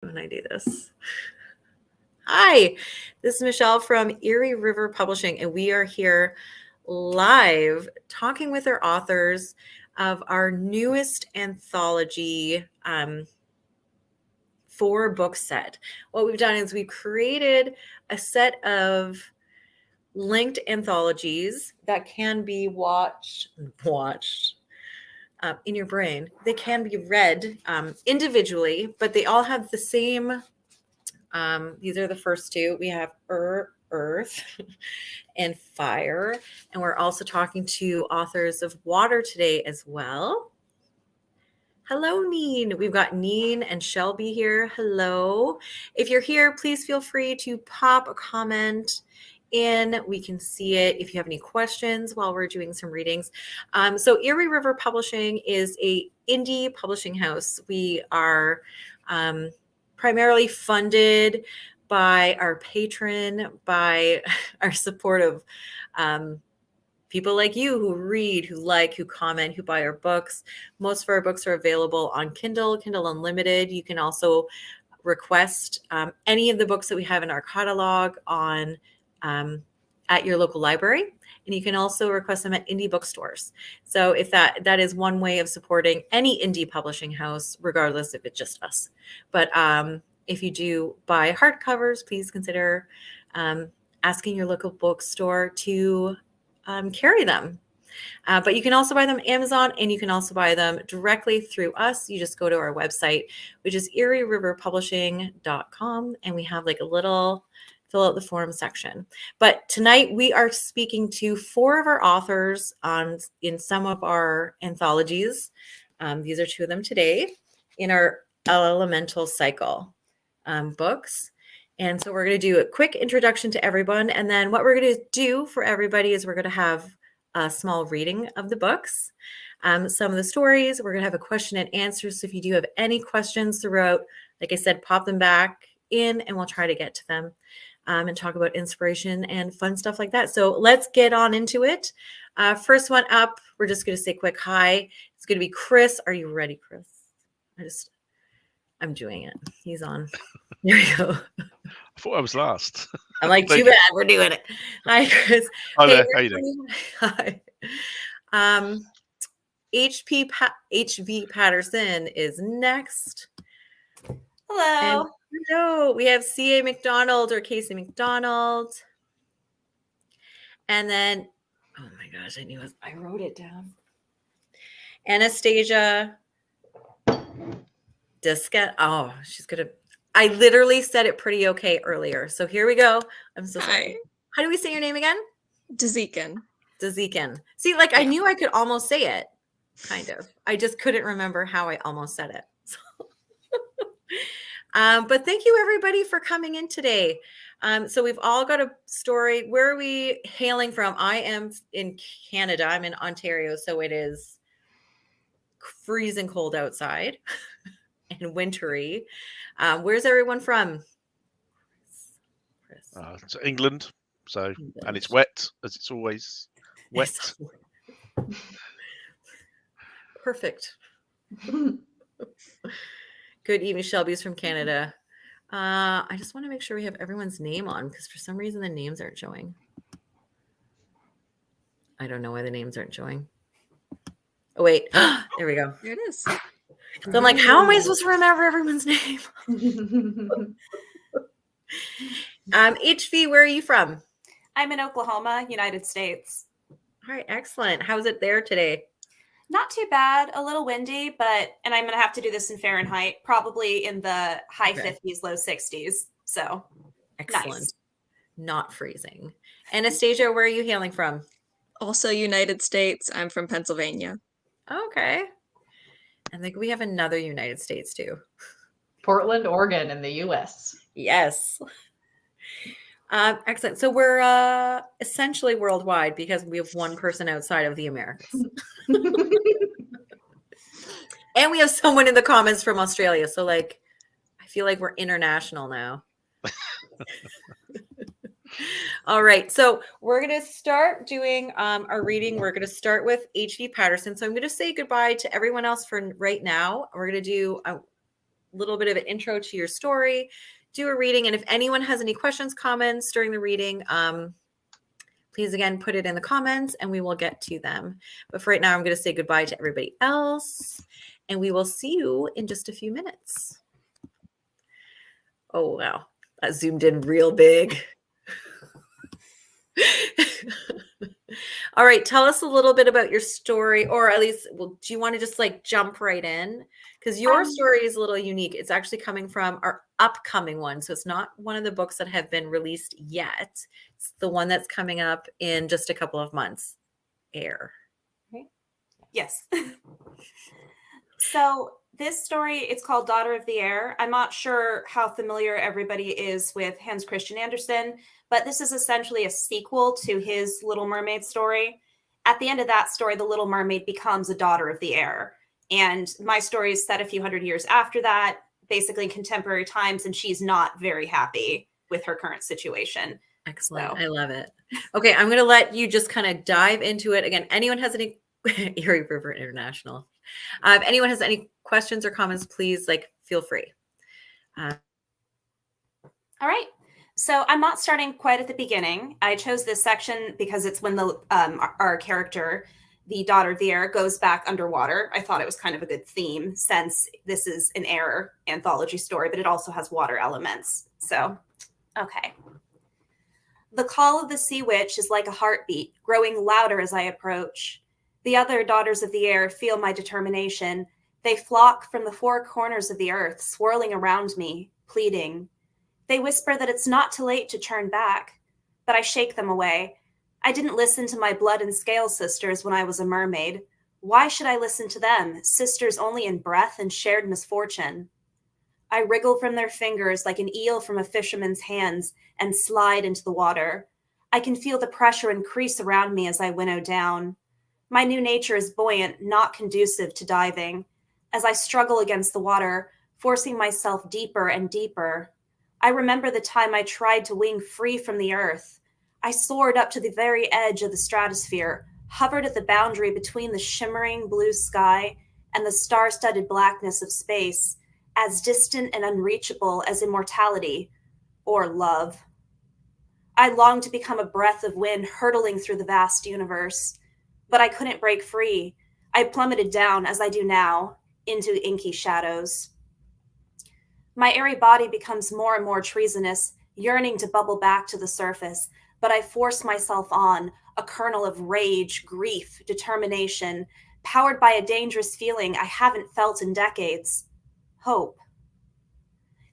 when I do this. Hi, this is Michelle from Erie River Publishing, and we are here live talking with our authors of our newest anthology 4-book set. What we've done is we've created a set of linked anthologies that can be watched in your brain. They can be read individually, but they all have the same. These are the first two. We have Earth and Fire, and we're also talking to authors of Water today as well. Hello, Neen. We've got Neen and Shelby here. Hello. If you're here, please feel free to pop a comment in. We can see it if you have any questions while we're doing some readings. So Erie River Publishing is a indie publishing house. We are primarily funded by our patron, by our supportive people like you who read, who like, who comment, who buy our books. Most of our books are available on Kindle Unlimited. You can also request any of the books that we have in our catalog on at your local library. And you can also request them at indie bookstores. So if that is one way of supporting any indie publishing house, regardless if it's just us. But if you do buy hardcovers, please consider asking your local bookstore to carry them. But you can also buy them Amazon, and you can also buy them directly through us. You just go to our website, which is erieriverpublishing.com, and we have like a little fill out the form section. But tonight we are speaking to 4 of our authors in some of our anthologies. These are 2 of them today in our Elemental Cycle books. And so we're going to do a quick introduction to everyone. And then what we're going to do for everybody is we're going to have a small reading of the books, some of the stories. We're going to have a question and answer. So if you do have any questions throughout, like I said, pop them back in and we'll try to get to them and talk about inspiration and fun stuff like that. So let's get on into it. First one up, we're just going to say quick hi. It's going to be Chris. Are you ready, Chris? I'm doing it. He's on. There we go. I thought I was last. I'm like, too bad we're doing it. Hi, Chris. Hi there. How you doing? Hi. HV Patterson is next. Hello. Hello. We have C.A. McDonald or Casey McDonald. And then, oh my gosh, I wrote it down. Anastasia Diskett. Oh, she's going to. I literally said it pretty okay earlier. So here we go. I'm so sorry. How do we say your name again? Dazekin. See, like I knew I could almost say it, kind of. I just couldn't remember how I almost said it. So. But thank you, everybody, for coming in today. So we've all got a story. Where are we hailing from? I am in Canada. I'm in Ontario, so it is freezing cold outside and wintry. Where's everyone from? Chris. So England. So and it's wet, as it's always wet. Perfect. Good evening. Shelby's from Canada. I just want to make sure we have everyone's name on because for some reason the names aren't showing. I don't know why the names aren't showing. Oh, wait. There we go. There it is. So I'm like, how am I supposed to remember everyone's name? HV, where are you from? I'm in Oklahoma, United States. All right, excellent. How's it there today? Not too bad, a little windy, and I'm going to have to do this in Fahrenheit, probably in the high 50s, low 60s. So excellent. Nice. Not freezing. Anastasia, where are you hailing from? Also United States. I'm from Pennsylvania. Okay. I think we have another United States too. Portland, Oregon in the U.S. Yes. Excellent. So we're essentially worldwide because we have one person outside of the Americas. And we have someone in the comments from Australia. So like, I feel like we're international now. All right. So we're going to start doing our reading. We're going to start with H.V. Patterson. So I'm going to say goodbye to everyone else for right now. We're going to do little bit of an intro to your story, do a reading. And if anyone has any questions, comments during the reading, please again put it in the comments and we will get to them. But for right now, I'm going to say goodbye to everybody else, and we will see you in just a few minutes. Oh, wow. That zoomed in real big. All right. Tell us a little bit about your story, or at least, well, do you want to just like jump right in? Because your story is a little unique. It's actually coming from our upcoming one. So it's not one of the books that have been released yet. It's the one that's coming up in just a couple of months. Air. Yes. So this story, it's called Daughter of the Air. I'm not sure how familiar everybody is with Hans Christian Andersen, but this is essentially a sequel to his Little Mermaid story. At the end of that story, the Little Mermaid becomes a daughter of the air. And my story is set a few hundred years after that, basically in contemporary times, and she's not very happy with her current situation. Excellent. So. I love it. Okay, I'm going to let you just kind of dive into it. Again, anyone has any Erie River International. If anyone has any questions or comments, please feel free. All right. So I'm not starting quite at the beginning. I chose this section because it's when the our character, the Daughter of the Air, goes back underwater. I thought it was kind of a good theme since this is an air anthology story, but it also has water elements. So, okay. The call of the sea witch is like a heartbeat, growing louder as I approach. The other daughters of the air feel my determination. They flock from the four corners of the earth, swirling around me, pleading. They whisper that it's not too late to turn back, but I shake them away. I didn't listen to my blood and scale sisters when I was a mermaid. Why should I listen to them, sisters only in breath and shared misfortune? I wriggle from their fingers like an eel from a fisherman's hands and slide into the water. I can feel the pressure increase around me as I winnow down. My new nature is buoyant, not conducive to diving. As I struggle against the water, forcing myself deeper and deeper, I remember the time I tried to wing free from the earth. I soared up to the very edge of the stratosphere, hovered at the boundary between the shimmering blue sky and the star-studded blackness of space, as distant and unreachable as immortality or love. I longed to become a breath of wind hurtling through the vast universe, but I couldn't break free. I plummeted down, as I do now, into inky shadows. My airy body becomes more and more treasonous, yearning to bubble back to the surface, but I force myself on, a kernel of rage, grief, determination, powered by a dangerous feeling I haven't felt in decades. Hope.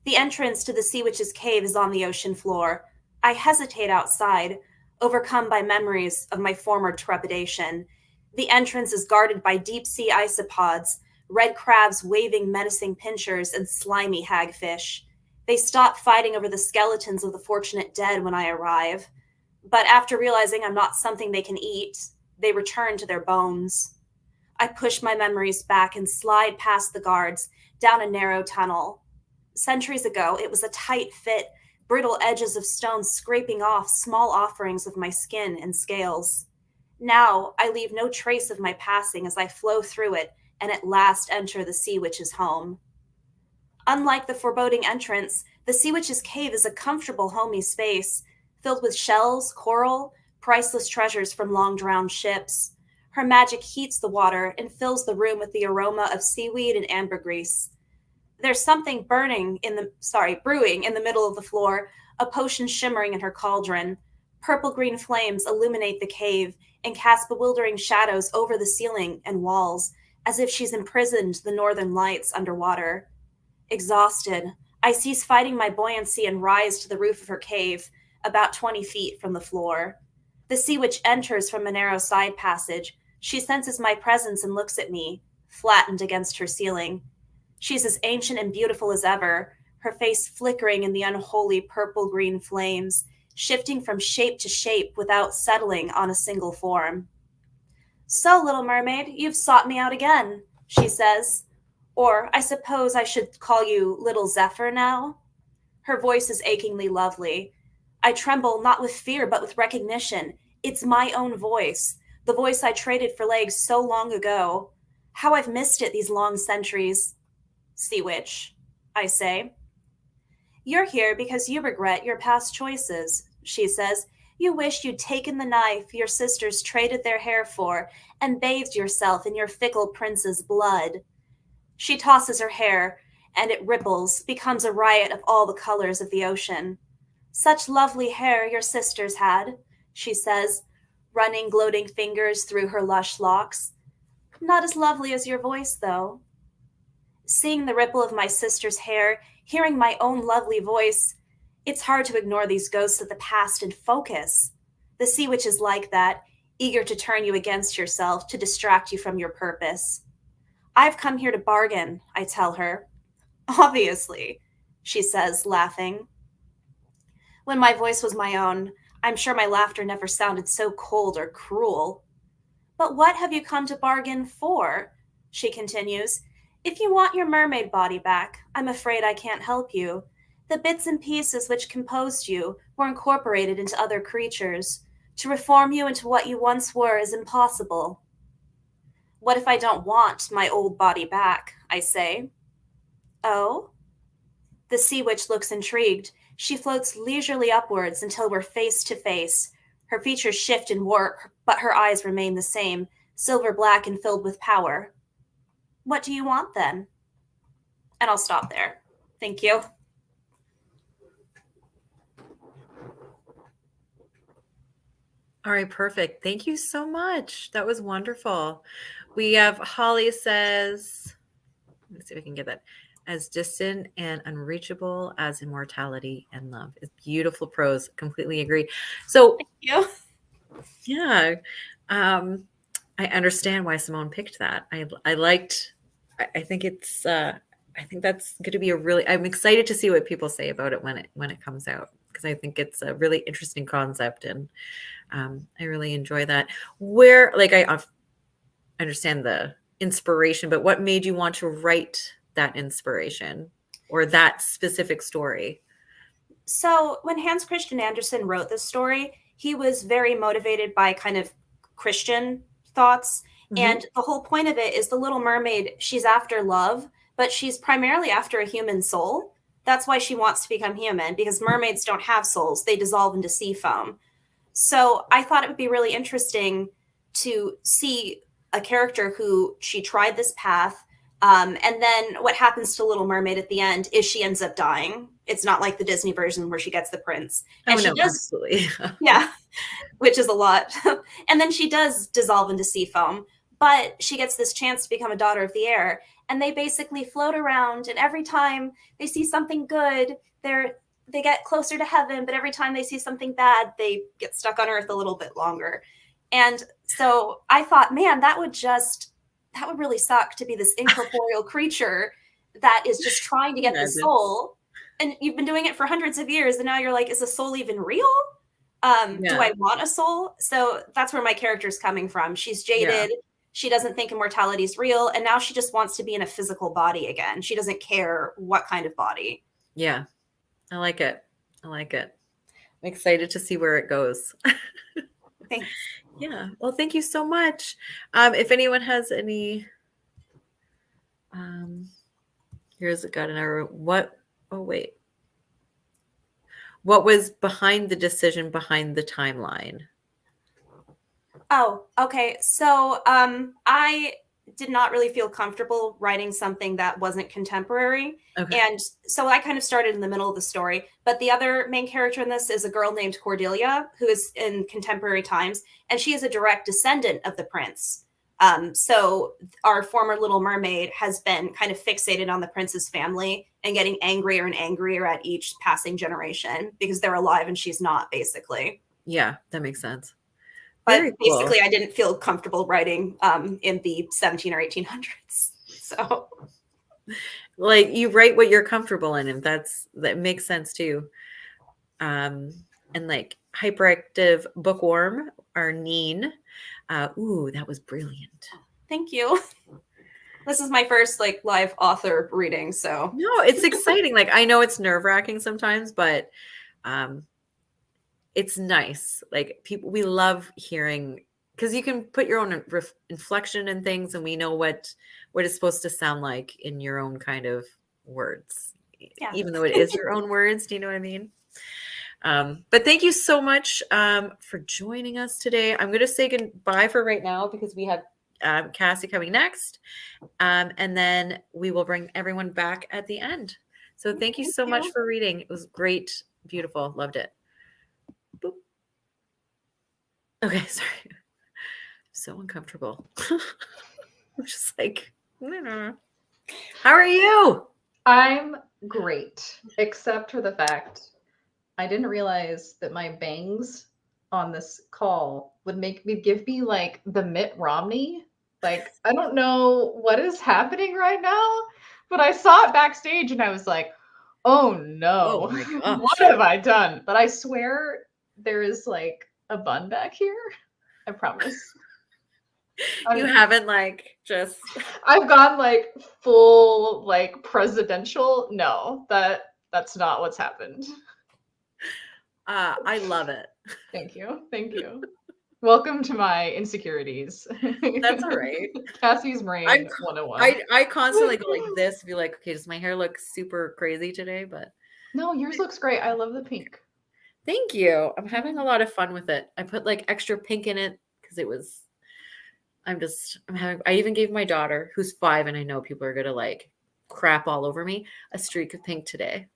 The entrance to the Sea Witch's cave is on the ocean floor. I hesitate outside, overcome by memories of my former trepidation. The entrance is guarded by deep-sea isopods, red crabs waving menacing pincers, and slimy hagfish. They stop fighting over the skeletons of the fortunate dead when I arrive. But after realizing I'm not something they can eat, they return to their bones. I push my memories back and slide past the guards, down a narrow tunnel. Centuries ago, it was a tight fit, brittle edges of stone scraping off small offerings of my skin and scales. Now, I leave no trace of my passing as I flow through it and at last enter the Sea Witch's home. Unlike the foreboding entrance, the Sea Witch's cave is a comfortable, homey space, filled with shells, coral, priceless treasures from long-drowned ships. Her magic heats the water and fills the room with the aroma of seaweed and ambergris. There's something brewing in the middle of the floor, a potion shimmering in her cauldron. Purple-green flames illuminate the cave and cast bewildering shadows over the ceiling and walls, as if she's imprisoned the northern lights underwater. Exhausted, I cease fighting my buoyancy and rise to the roof of her cave, about 20 feet from the floor. The Sea Witch enters from a narrow side passage. She senses my presence and looks at me, flattened against her ceiling. She's as ancient and beautiful as ever, her face flickering in the unholy purple-green flames, shifting from shape to shape without settling on a single form. "So, little mermaid, you've sought me out again," she says. "Or I suppose I should call you Little Zephyr now?" Her voice is achingly lovely. I tremble not with fear but with recognition. It's my own voice, the voice I traded for legs so long ago. How I've missed it these long centuries. "Sea Witch," I say. You're here because you regret your past choices, she says. You wish you'd taken the knife your sisters traded their hair for and bathed yourself in your fickle prince's blood. She tosses her hair, and it ripples, becomes a riot of all the colors of the ocean. Such lovely hair your sisters had, she says, running gloating fingers through her lush locks. Not as lovely as your voice, though. Seeing the ripple of my sister's hair, hearing my own lovely voice, it's hard to ignore these ghosts of the past and focus. The sea witch is like that, eager to turn you against yourself, to distract you from your purpose. I've come here to bargain, I tell her. Obviously, she says, laughing. When my voice was my own, I'm sure my laughter never sounded so cold or cruel. But what have you come to bargain for? She continues. If you want your mermaid body back, I'm afraid I can't help you. The bits and pieces which composed you were incorporated into other creatures. To reform you into what you once were is impossible. What if I don't want my old body back? I say. Oh? The sea witch looks intrigued. She floats leisurely upwards until we're face to face. Her features shift and warp, but her eyes remain the same, silver black and filled with power. What do you want then? And I'll stop there. Thank you. All right, perfect. Thank you so much. That was wonderful. We have Holly says, let me see if I can get that. As distant and unreachable as immortality and love. It's beautiful prose. Completely agree. So, Thank you. yeah, I understand why Simone picked that. I liked. I think it's. I think that's going to be a really. I'm excited to see what people say about it when it comes out, because I think it's a really interesting concept, and I really enjoy that. Where, like, I understand the inspiration, but what made you want to write that inspiration or that specific story? So when Hans Christian Andersen wrote this story, he was very motivated by kind of Christian thoughts. Mhm. And the whole point of it is the Little Mermaid, she's after love, but she's primarily after a human soul. That's why she wants to become human, because mermaids don't have souls. They dissolve into sea foam. So I thought it would be really interesting to see a character who she tried this path. And then what happens to Little Mermaid at the end is she ends up dying. It's not like the Disney version where she gets the prince. And she does, absolutely. yeah, which is a lot. And then she does dissolve into sea foam, but she gets this chance to become a daughter of the air. And they basically float around, and every time they see something good, they get closer to heaven, but every time they see something bad, they get stuck on earth a little bit longer. And so I thought, man, that would really suck to be this incorporeal creature that is just trying to get the soul. And you've been doing it for hundreds of years, and now you're like, is a soul even real? Do I want a soul? So that's where my character's coming from. She's jaded. Yeah. She doesn't think immortality is real, and now she just wants to be in a physical body again. She doesn't care what kind of body. Yeah, I like it. I'm excited to see where it goes. Thanks. Yeah. Well, thank you so much. If anyone has any, here's got another. What was behind the decision behind the timeline? Oh, okay. So I did not really feel comfortable writing something that wasn't contemporary. Okay. And so I kind of started in the middle of the story. But the other main character in this is a girl named Cordelia, who is in contemporary times. And she is a direct descendant of the prince. So our former Little Mermaid has been kind of fixated on the prince's family and getting angrier and angrier at each passing generation because they're alive and she's not, basically. Yeah, that makes sense. But basically, I didn't feel comfortable writing in the 17 or 1800s. So, like, you write what you're comfortable in, and that makes sense too. And like Hyperactive Bookworm or Neen. Ooh, that was brilliant. Thank you. This is my first like live author reading, so no, it's exciting. Like, I know it's nerve-wracking sometimes, but it's nice. Like, we love hearing, because you can put your own inflection in things, and we know what it's supposed to sound like in your own kind of words. Yeah. even though it is your own words. Do you know what I mean? But thank you so much for joining us today. I'm going to say goodbye for right now because we have Cassie coming next. And then we will bring everyone back at the end. So thank you so much for reading. It was great. Beautiful. Loved it. Boop. Okay. Sorry. So uncomfortable. I'm just like, how are you? I'm great, except for the fact I didn't realize that my bangs on this call would give me like the Mitt Romney. Like, I don't know what is happening right now, but I saw it backstage and I was like, oh no, Oh my gosh. what have I done? But I swear there is like a bun back here. I promise. You haven't like just I've gone like full like presidential. No, that's not what's happened. I love it. Thank you. Thank you. Welcome to my insecurities. That's all right. Cassie's brain I'm- 101. I constantly go like this, be like, okay, does my hair look super crazy today? But No, yours looks great. I love the pink. thank you. I'm having a lot of fun with it. I put like extra pink in it because I even gave my daughter, who's 5, and I know people are gonna like crap all over me, a streak of pink today.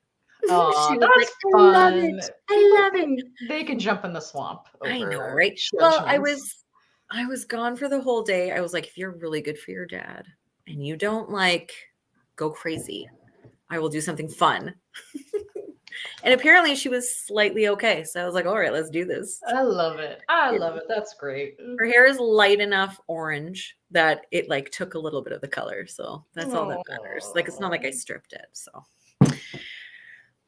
Oh, She was that's like, I love fun. it. I love it. They can jump in the swamp. I know, over right? Well, judgments. I was gone for the whole day. I was like, if you're really good for your dad and you don't like go crazy, I will do something fun. And apparently she was slightly okay. So I was like, all right, let's do this. I love it. I love it. That's great. Her hair is light enough orange that it like took a little bit of the color. So that's all that matters. Like, it's not like I stripped it. So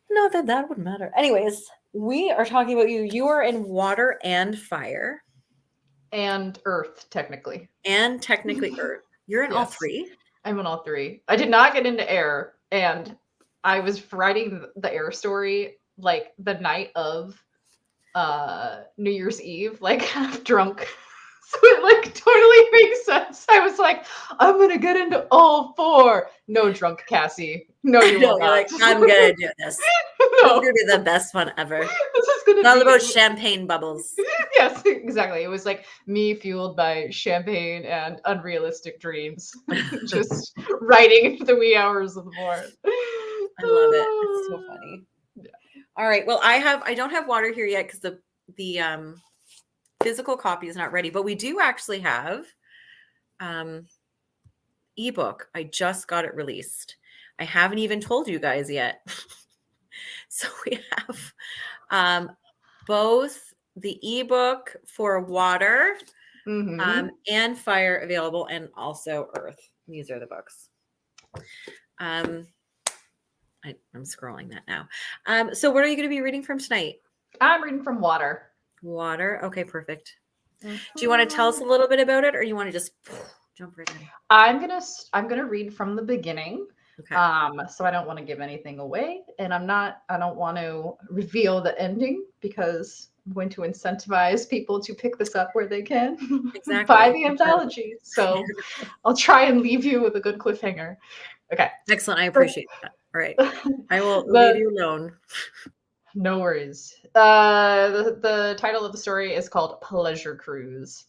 not that that would matter. Anyways, we are talking about you. You are in water and fire. And Earth, technically. And technically Earth. You're in all Yes. 3? I'm in all 3. I did not get into air, and I was writing the air story like the night of New Year's Eve, like half drunk. So it like totally makes sense. I was like, I'm gonna get into all 4. No, drunk Cassie. No, you No, will you're not. like, I'm gonna do this. This No, is gonna be the best one ever. this is gonna It's all be about champagne bubbles. Yes, exactly. It was like me fueled by champagne and unrealistic dreams, just writing into the wee hours of the morning. I love it. It's so funny. Yeah. All right. Well, I don't have water here yet because the physical copy is not ready, but we do actually have ebook. I just got it released. I haven't even told you guys yet. So we have both the ebook for water Mhm. and fire available, and also earth. These are the books. I'm scrolling that now. So what are you going to be reading from tonight? I'm reading from Water. Water. Okay, perfect. Do you want to tell us a little bit about it, or you want to just jump right in? I'm gonna read from the beginning. Okay. So I don't want to give anything away, and I don't want to reveal the ending because I'm going to incentivize people to pick this up where they can. Exactly. Buy the anthology. So I'll try and leave you with a good cliffhanger. Okay. Excellent. I appreciate that. All right. I will The- leave you alone. No worries. The title of the story is called Pleasure Cruise.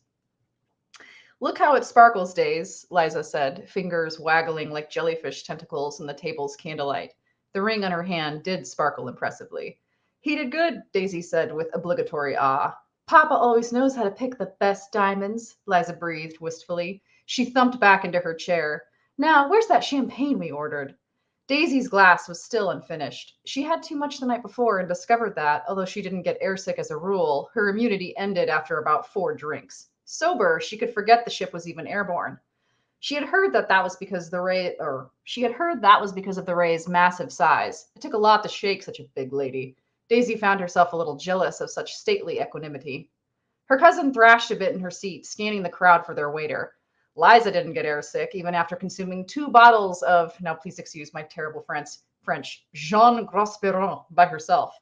Look how it sparkles, Days, Liza said, fingers waggling like jellyfish tentacles in the table's candlelight. The ring on her hand did sparkle impressively. He did good, Daisy said with obligatory awe. Papa always knows how to pick the best diamonds, Liza breathed wistfully. She thumped back into her chair. Now, where's that champagne we ordered? Daisy's glass was still unfinished. She had too much the night before and discovered that, although she didn't get airsick as a rule, her immunity ended after about 4 drinks. Sober, she could forget the ship was even airborne. She had heard that was because of the Ray's massive size. It took a lot to shake such a big lady. Daisy found herself a little jealous of such stately equanimity. Her cousin thrashed a bit in her seat, scanning the crowd for their waiter. Liza didn't get airsick, even after consuming 2 bottles of, now please excuse my terrible French, Jean Grosperon by herself.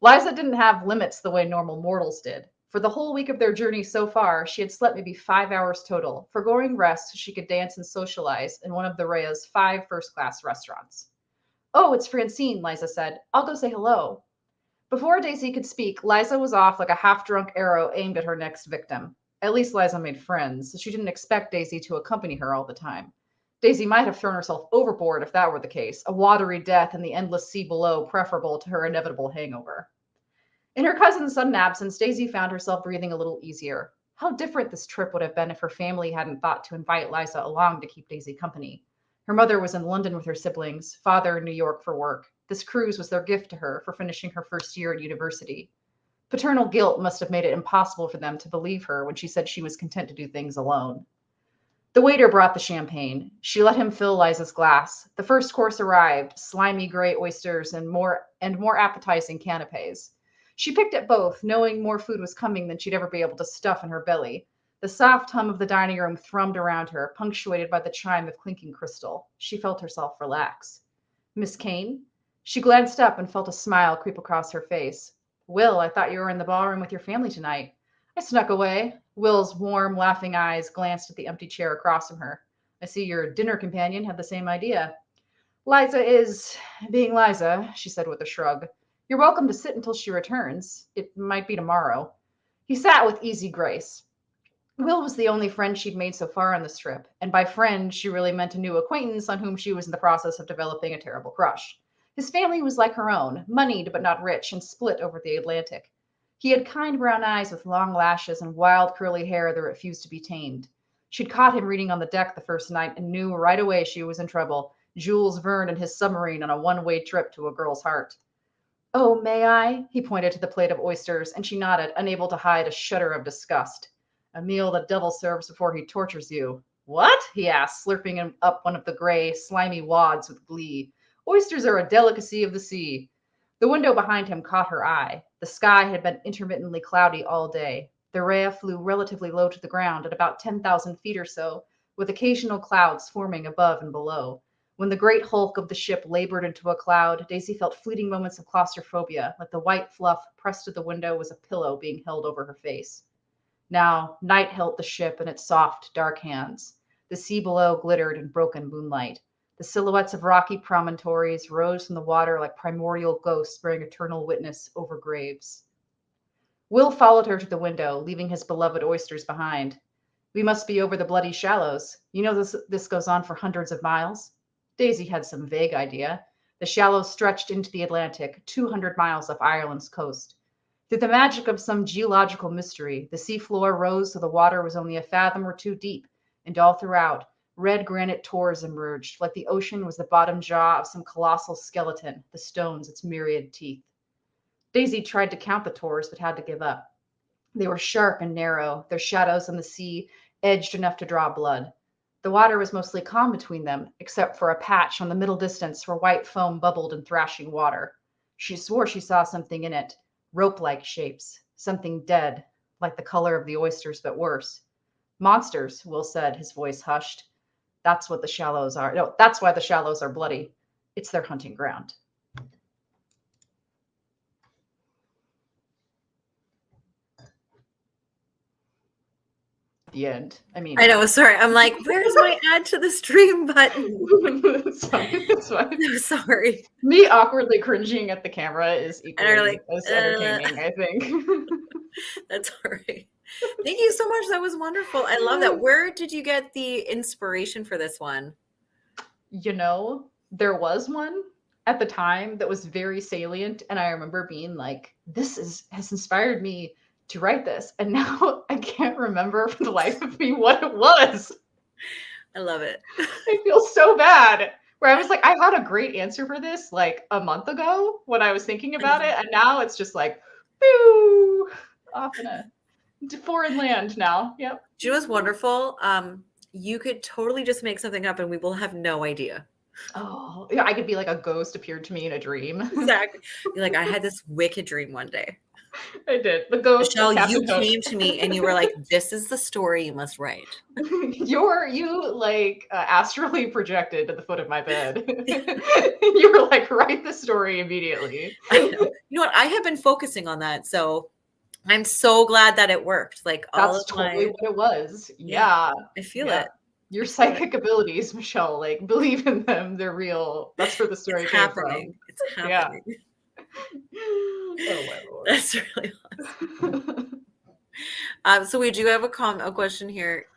Liza didn't have limits the way normal mortals did. For the whole week of their journey so far, she had slept maybe 5 hours total, foregoing rest so she could dance and socialize in one of the Raya's 5 first-class restaurants. Oh, it's Francine, Liza said. I'll go say hello. Before Daisy could speak, Liza was off like a half-drunk arrow aimed at her next victim. At least Liza made friends, so she didn't expect Daisy to accompany her all the time. Daisy might have thrown herself overboard if that were the case, a watery death in the endless sea below preferable to her inevitable hangover. In her cousin's sudden absence, Daisy found herself breathing a little easier. How different this trip would have been if her family hadn't thought to invite Liza along to keep Daisy company. Her mother was in London with her siblings, father in New York for work. This cruise was their gift to her for finishing her first year at university. Paternal guilt must have made it impossible for them to believe her when she said she was content to do things alone. The waiter brought the champagne. She let him fill Liza's glass. The first course arrived, slimy gray oysters and more appetizing canapes. She picked at both, knowing more food was coming than she'd ever be able to stuff in her belly. The soft hum of the dining room thrummed around her, punctuated by the chime of clinking crystal. She felt herself relax. Miss Kane? She glanced up and felt a smile creep across her face. Will, I thought you were in the ballroom with your family tonight. I snuck away. Will's warm, laughing eyes glanced at the empty chair across from her. I see your dinner companion had the same idea. Liza is being Liza, she said with a shrug. You're welcome to sit until she returns. It might be tomorrow. He sat with easy grace. Will was the only friend she'd made so far on this trip, and by friend, she really meant a new acquaintance on whom she was in the process of developing a terrible crush. His family was like her own, moneyed but not rich, and split over the Atlantic. He had kind brown eyes with long lashes and wild curly hair that refused to be tamed. She'd caught him reading on the deck the first night and knew right away she was in trouble. Jules Verne and his submarine on a one-way trip to a girl's heart. Oh, may I? He pointed to the plate of oysters, and she nodded, unable to hide a shudder of disgust. A meal the devil serves before he tortures you. What? He asked, slurping up one of the gray, slimy wads with glee. Oysters are a delicacy of the sea. The window behind him caught her eye. The sky had been intermittently cloudy all day. The Rhea flew relatively low to the ground at about 10,000 feet or so, with occasional clouds forming above and below. When the great hulk of the ship labored into a cloud, Daisy felt fleeting moments of claustrophobia, like the white fluff pressed to the window was a pillow being held over her face. Now, night held the ship in its soft, dark hands. The sea below glittered in broken moonlight. The silhouettes of rocky promontories rose from the water like primordial ghosts bearing eternal witness over graves. Will followed her to the window, leaving his beloved oysters behind. We must be over the bloody shallows. You know this goes on for hundreds of miles? Daisy had some vague idea. The shallows stretched into the Atlantic, 200 miles off Ireland's coast. Through the magic of some geological mystery, the seafloor rose so the water was only a fathom or two deep, and all throughout, red granite tors emerged, like the ocean was the bottom jaw of some colossal skeleton, the stones its myriad teeth. Daisy tried to count the tors, but had to give up. They were sharp and narrow, their shadows on the sea edged enough to draw blood. The water was mostly calm between them, except for a patch on the middle distance where white foam bubbled in thrashing water. She swore she saw something in it, rope-like shapes, something dead, like the color of the oysters, but worse. Monsters, Will said, his voice hushed. That's what the shallows are. No, that's why the shallows are bloody. It's their hunting ground. The end. I mean, I know. Sorry, I'm like, where's my add to the stream button? it's fine. It's fine. I'm sorry. Me awkwardly cringing at the camera is equally like, as entertaining, I think. That's all right. Thank you so much. That was wonderful. I love that. Where did you get the inspiration for this one? You know, there was one at the time that was very salient, and I remember being like, this has inspired me to write this, and now I can't remember for the life of me what it was. I love it. I feel so bad. Where I was like, I had a great answer for this like a month ago when I was thinking about it, and now it's just like, boo, off in a foreign land now. Yep. Do you know what's wonderful? You could totally just make something up and we will have no idea. Oh, yeah, I could be like a ghost appeared to me in a dream. Exactly. You're like, I had this wicked dream one day. I did. The ghost. Michelle, you came to me and you were like, this is the story you must write. You like astrally projected at the foot of my bed. You were like, write the story immediately. I know. You know what? I have been focusing on that. So I'm so glad that it worked. Like all That's of totally my, what it was. Yeah. I feel Yeah. it. Your psychic abilities, Michelle, like believe in them. They're real. That's where the story It's came happening. It's from. Yeah. happening. Oh my lord. That's really awesome. So we do have a question here.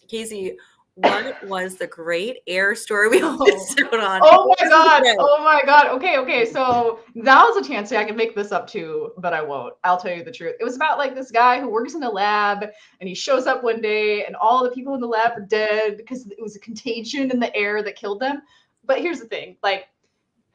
Casey, what was the great air story we missed out on? Oh my god. Oh my god. Okay. So now's a chance I can make this up too, but I won't. I'll tell you the truth. It was about like this guy who works in a lab and he shows up one day and all the people in the lab are dead because it was a contagion in the air that killed them. But here's the thing, like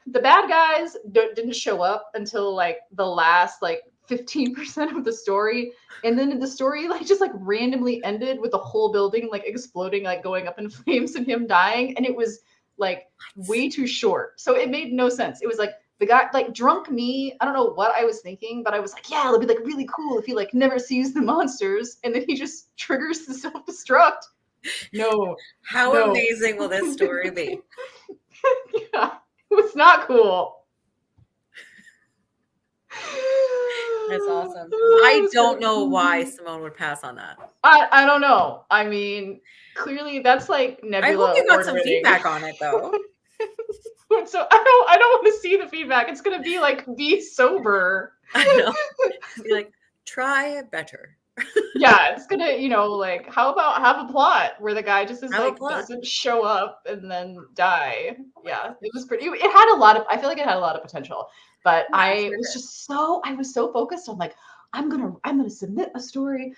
the bad guys didn't show up until like the last like 15% of the story, and then the story like just like randomly ended with the whole building like exploding, like going up in flames and him dying, and it was like way too short, so it made no sense. It was like the guy, like drunk me, I don't know what I was thinking, but I was like, yeah, it'll be like really cool if he like never sees the monsters, and then he just triggers the self-destruct. No. How No. amazing will this story be? Yeah, it was not cool. That's awesome. Oh, I it was don't good. know why Simone would pass on that. I don't know. I mean, clearly that's like I Nebula. hope you got some ordering. feedback on it though. So I don't want to see the feedback. It's gonna be like, be sober. I know. Be like, try better. Yeah, it's gonna, like, how about have a plot where the guy just is Have a like plot. doesn't show up and then die. Yeah, it was pretty. It had a lot of. I feel like it had a lot of potential, but Yeah, I sure was did. just so. I was so focused on like I'm gonna submit a story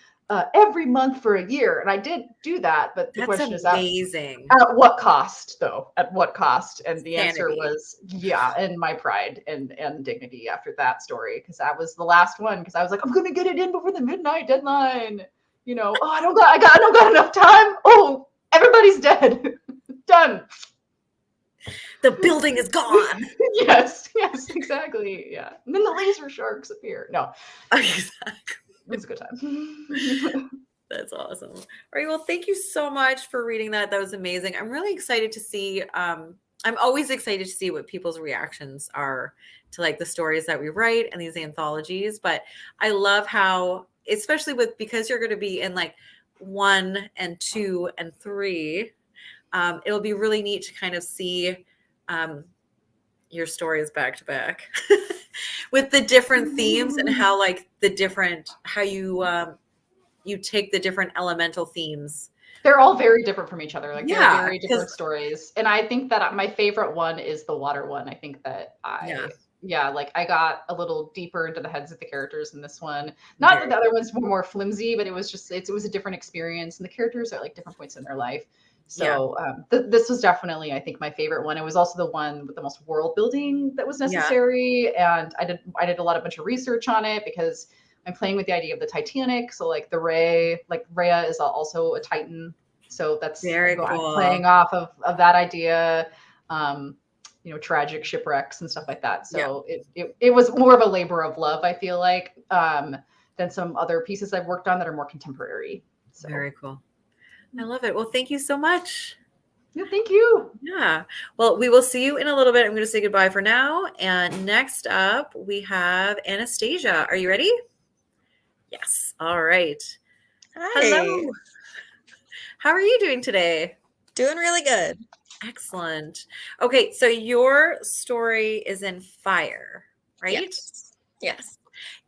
every month for a year, and I did do that. But the That's question is, amazing. at what cost, though? At what cost? And the answer Sanity. was, yeah, and my pride and dignity after that story, because that was the last one. Because I was like, I'm gonna get it in before the midnight deadline. Oh, I don't got enough time. Oh, everybody's dead. Done. The building is gone. Yes, exactly. Yeah. And then the laser sharks appear. No, Exactly. it was a good time. That's awesome. All right. Well, thank you so much for reading that. That was amazing. I'm really excited to see. I'm always excited to see what people's reactions are to like the stories that we write and these anthologies. But I love how, especially because you're going to be in like 1 and 2 and 3, it'll be really neat to kind of see your stories back to back with the different themes and how like how you take the different elemental themes. They're all very different from each other. Like they're Yeah, very different stories. And I think that my favorite one is the water one. I think that like I got a little deeper into the heads of the characters in this one. Not that the other ones were more flimsy, but it was just it was a different experience, and the characters are at like different points in their life. So this was definitely, I think, my favorite one. It was also the one with the most world building that was necessary, and I did a bunch of research on it because I'm playing with the idea of the Titanic. So like Rhea is also a Titan. So that's very cool. I'm playing off of that idea. Tragic shipwrecks and stuff like that. So it was more of a labor of love, I feel like, than some other pieces I've worked on that are more contemporary. So. Very cool. I love it. Well, thank you so much. Yeah, thank you. Yeah. Well, we will see you in a little bit. I'm going to say goodbye for now. And next up, we have Anastasia. Are you ready? Yes. All right. Hi. Hello. How are you doing today? Doing really good. Excellent. Okay, so your story is in fire, right? Yes.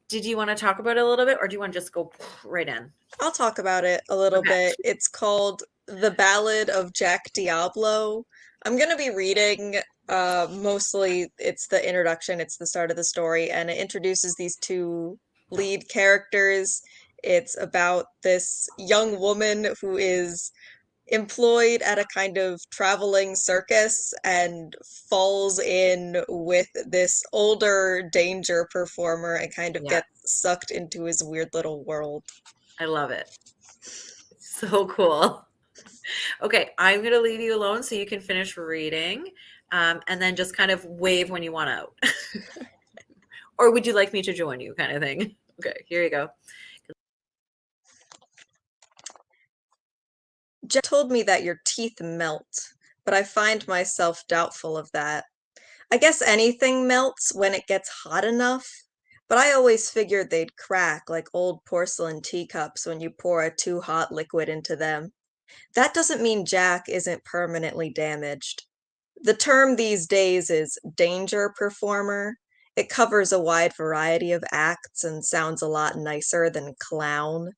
Did you want to talk about it a little bit, or do you want to just go right in? I'll talk about it a little bit. It's called The Ballad of Jack Diablo. I'm going to be reading mostly it's the introduction, it's the start of the story, and it introduces these two lead characters. It's about this young woman who is employed at a kind of traveling circus and falls in with this older danger performer and kind of gets sucked into his weird little world. I love it. So cool. Okay, I'm going to leave you alone so you can finish reading, and then just kind of wave when you want out. Or would you like me to join you, kind of thing? Okay, here you go. Jack told me that your teeth melt, but I find myself doubtful of that. I guess anything melts when it gets hot enough, but I always figured they'd crack like old porcelain teacups when you pour a too hot liquid into them. That doesn't mean Jack isn't permanently damaged. The term these days is danger performer. It covers a wide variety of acts and sounds a lot nicer than clown.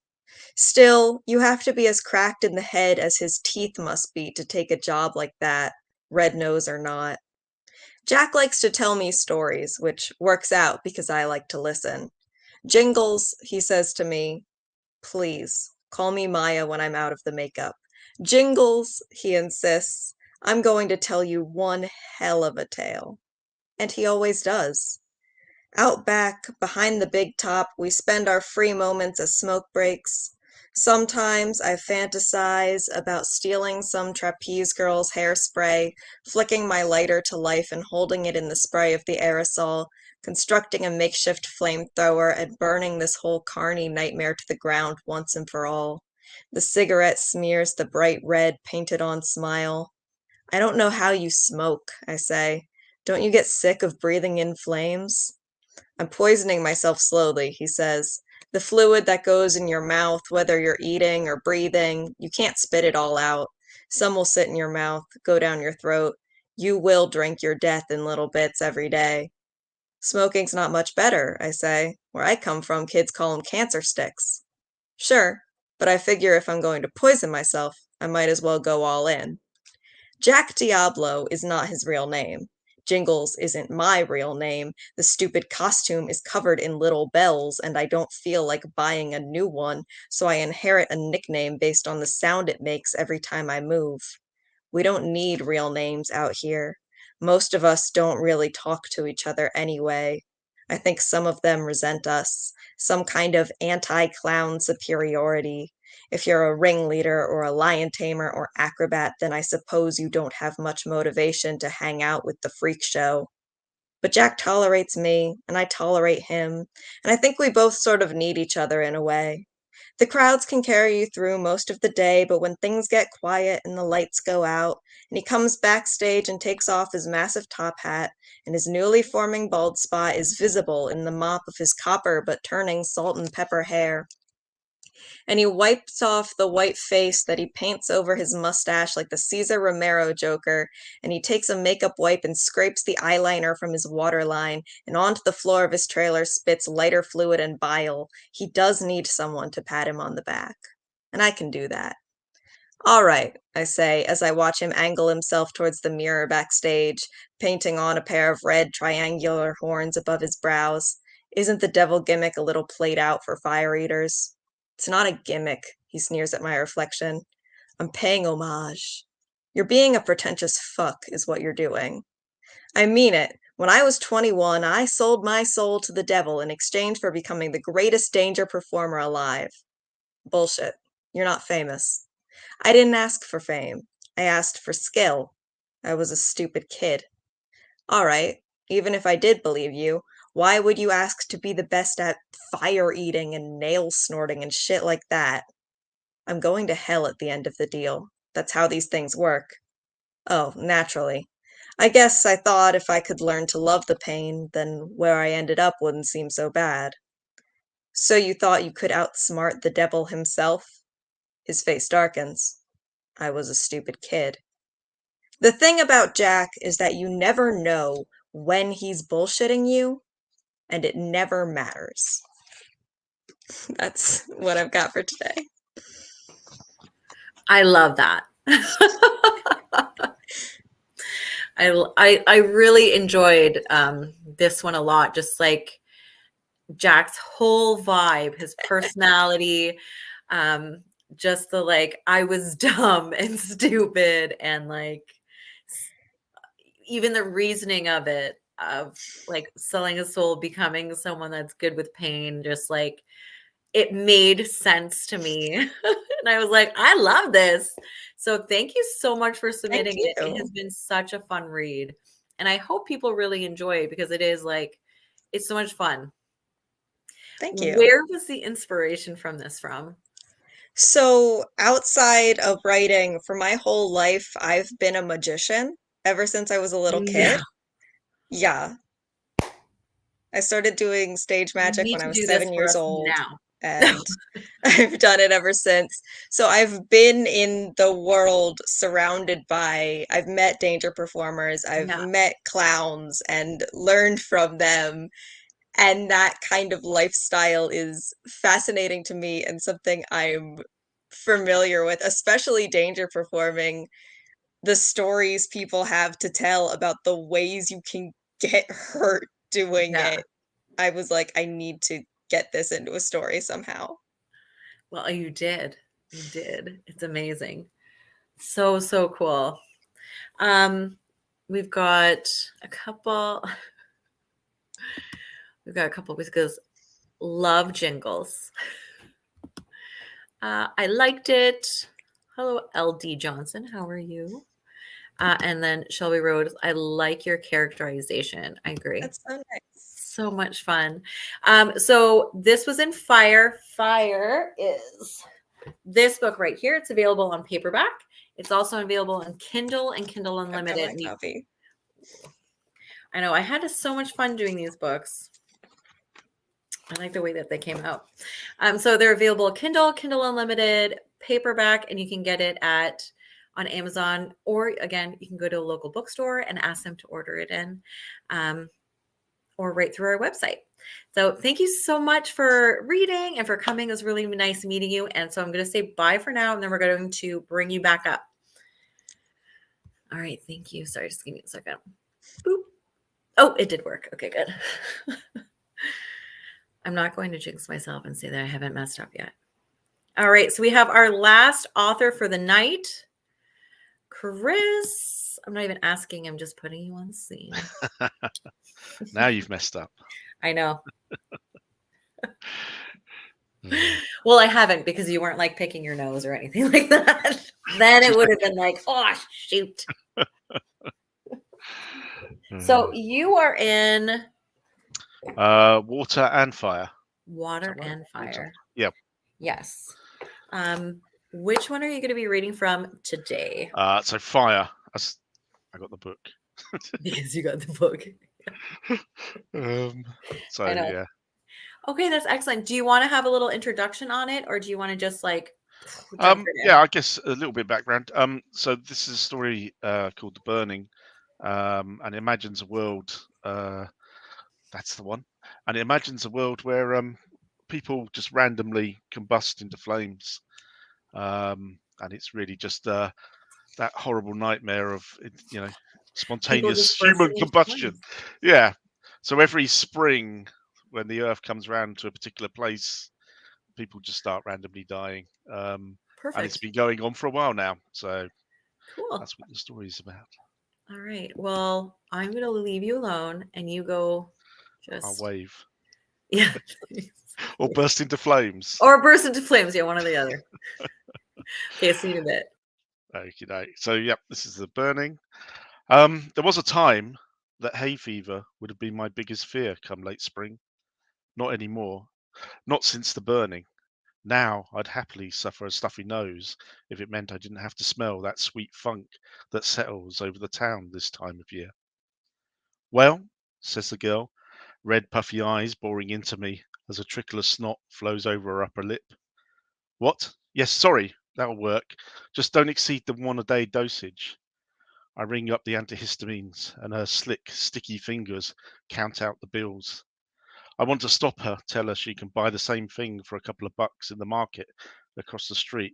Still, you have to be as cracked in the head as his teeth must be to take a job like that, red nose or not. Jack likes to tell me stories, which works out because I like to listen. Jingles, he says to me, please, call me Maya when I'm out of the makeup. Jingles, he insists, I'm going to tell you one hell of a tale. And he always does. Out back, behind the big top, we spend our free moments as smoke breaks. Sometimes I fantasize about stealing some trapeze girl's hairspray, flicking my lighter to life and holding it in the spray of the aerosol, constructing a makeshift flamethrower and burning this whole carny nightmare to the ground once and for all. The cigarette smears the bright red painted-on smile. I don't know how you smoke, I say. Don't you get sick of breathing in flames? I'm poisoning myself slowly, he says. The fluid that goes in your mouth, whether you're eating or breathing, you can't spit it all out. Some will sit in your mouth, go down your throat. You will drink your death in little bits every day. Smoking's not much better, I say. Where I come from, kids call them cancer sticks. Sure, but I figure if I'm going to poison myself, I might as well go all in. Jack Diablo is not his real name. Jingles isn't my real name. The stupid costume is covered in little bells, and I don't feel like buying a new one, so I inherit a nickname based on the sound it makes every time I move. We don't need real names out here. Most of us don't really talk to each other anyway. I think some of them resent us, some kind of anti-clown superiority. If you're a ringleader or a lion tamer or acrobat, then I suppose you don't have much motivation to hang out with the freak show. But Jack tolerates me, and I tolerate him, and I think we both sort of need each other in a way. The crowds can carry you through most of the day, but when things get quiet and the lights go out, and he comes backstage and takes off his massive top hat, and his newly forming bald spot is visible in the mop of his copper but turning salt and pepper hair, and he wipes off the white face that he paints over his mustache like the Cesar Romero Joker, and he takes a makeup wipe and scrapes the eyeliner from his waterline, and onto the floor of his trailer spits lighter fluid and bile. He does need someone to pat him on the back. And I can do that. All right, I say, as I watch him angle himself towards the mirror backstage, painting on a pair of red triangular horns above his brows. Isn't the devil gimmick a little played out for fire eaters? It's not a gimmick, he sneers at my reflection. I'm paying homage. You're being a pretentious fuck, is what you're doing. I mean it. When I was 21, I sold my soul to the devil in exchange for becoming the greatest danger performer alive. Bullshit. You're not famous. I didn't ask for fame. I asked for skill. I was a stupid kid. All right, even if I did believe you, why would you ask to be the best at fire eating and nail snorting and shit like that? I'm going to hell at the end of the deal. That's how these things work. Oh, naturally. I guess I thought if I could learn to love the pain, then where I ended up wouldn't seem so bad. So you thought you could outsmart the devil himself? His face darkens. I was a stupid kid. The thing about Jack is that you never know when he's bullshitting you, and it never matters. That's what I've got for today. I love that. I really enjoyed this one a lot. Just like Jack's whole vibe, his personality, just the like I was dumb and stupid, and like even the reasoning of it, of like selling a soul, becoming someone that's good with pain, just like it made sense to me. And I was like, I love this. So thank you so much for submitting it. It has been such a fun read. And I hope people really enjoy it because it is like, it's so much fun. Thank you. Where was the inspiration from this from? So outside of writing, for my whole life, I've been a magician ever since I was a little kid. Yeah. I started doing stage magic when I was 7 years old. Now. and I've done it ever since. So I've been in the world surrounded by, I've met danger performers, I've Yeah. met clowns and learned from them. And that kind of lifestyle is fascinating to me and something I'm familiar with, especially danger performing. The stories people have to tell about the ways you can get hurt doing Yeah. it. I was like, I need to get this into a story somehow. Well, you did. You did. It's amazing. So, so cool. We've got a couple. We've got a couple because love jingles. I liked it. Hello, LD Johnson. How are you? And then Shelby Rhodes, I like your characterization. I agree. That's so nice. So much fun. So this was in Fire. Fire is this book right here. It's available on paperback. It's also available on Kindle and Kindle I've got Unlimited. my copy. I know I had so much fun doing these books. I like the way that they came out. So they're available Kindle, Kindle Unlimited, paperback, and you can get it on Amazon, or again, you can go to a local bookstore and ask them to order it in, or right through our website. So thank you so much for reading and for coming. It was really nice meeting you. And so I'm going to say bye for now, and then we're going to bring you back up. All right. Thank you. Sorry, just give me a second. Boop. Oh, it did work. Okay, good. I'm not going to jinx myself and say that I haven't messed up yet. All right. So we have our last author for the night, Chris. I'm not even asking. I'm just putting you on the scene. Now you've messed up. I know. Mm. Well, I haven't, because you weren't like picking your nose or anything like that. Then it would have been like, oh, shoot. So you are in Water and Fire. Water Is that right? and Fire. Yep. Yes. Which one are you going to be reading from today? So Fire. I got the book. Because you got the book. So I know. yeah. Okay, that's excellent. Do you want to have a little introduction on it, or do you want to just like jump right in? Yeah, I guess a little bit of background. So this is a story called The Burning, and it imagines a world. That's the one, and it imagines a world where people just randomly combust into flames, and it's really just that horrible nightmare of spontaneous human combustion. Yeah. So every spring, when the Earth comes around to a particular place, people just start randomly dying. And it's Perfect. been going on for a while now. So Cool. that's what the story is about. All right. Well, I'm going to leave you alone, and you go I'll just wave yeah, or burst into flames. or burst into flames. Yeah, one or the other. Okay, see you in a bit. Okay. So yep, this is The Burning. There was a time that hay fever would have been my biggest fear come late spring. Not anymore. Not since The Burning. Now I'd happily suffer a stuffy nose if it meant I didn't have to smell that sweet funk that settles over the town this time of year. Well, says the girl, red puffy eyes boring into me as a trickle of snot flows over her upper lip. What? Yes, sorry, that'll work. Just don't exceed the 1 a day dosage. I ring up the antihistamines and her slick, sticky fingers count out the bills. I want to stop her, tell her she can buy the same thing for a couple of bucks in the market across the street,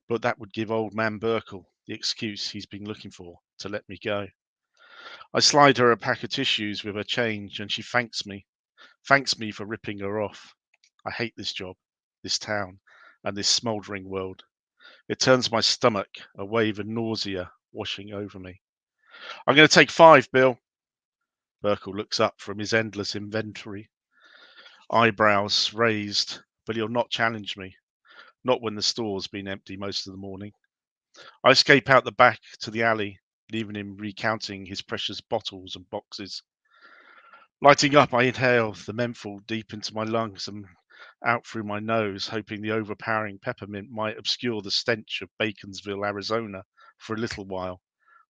but that would give old man Burkle the excuse he's been looking for to let me go. I slide her a pack of tissues with her change, and she thanks me for ripping her off. I hate this job, this town, and this smouldering world. It turns my stomach, a wave of nausea washing over me. I'm going to take 5, Bill. Burkle looks up from his endless inventory, eyebrows raised, but he'll not challenge me, not when the store's been empty most of the morning. I escape out the back to the alley, leaving him recounting his precious bottles and boxes. Lighting up, I inhale the menthol deep into my lungs and out through my nose, hoping the overpowering peppermint might obscure the stench of Baconsville, Arizona, for a little while,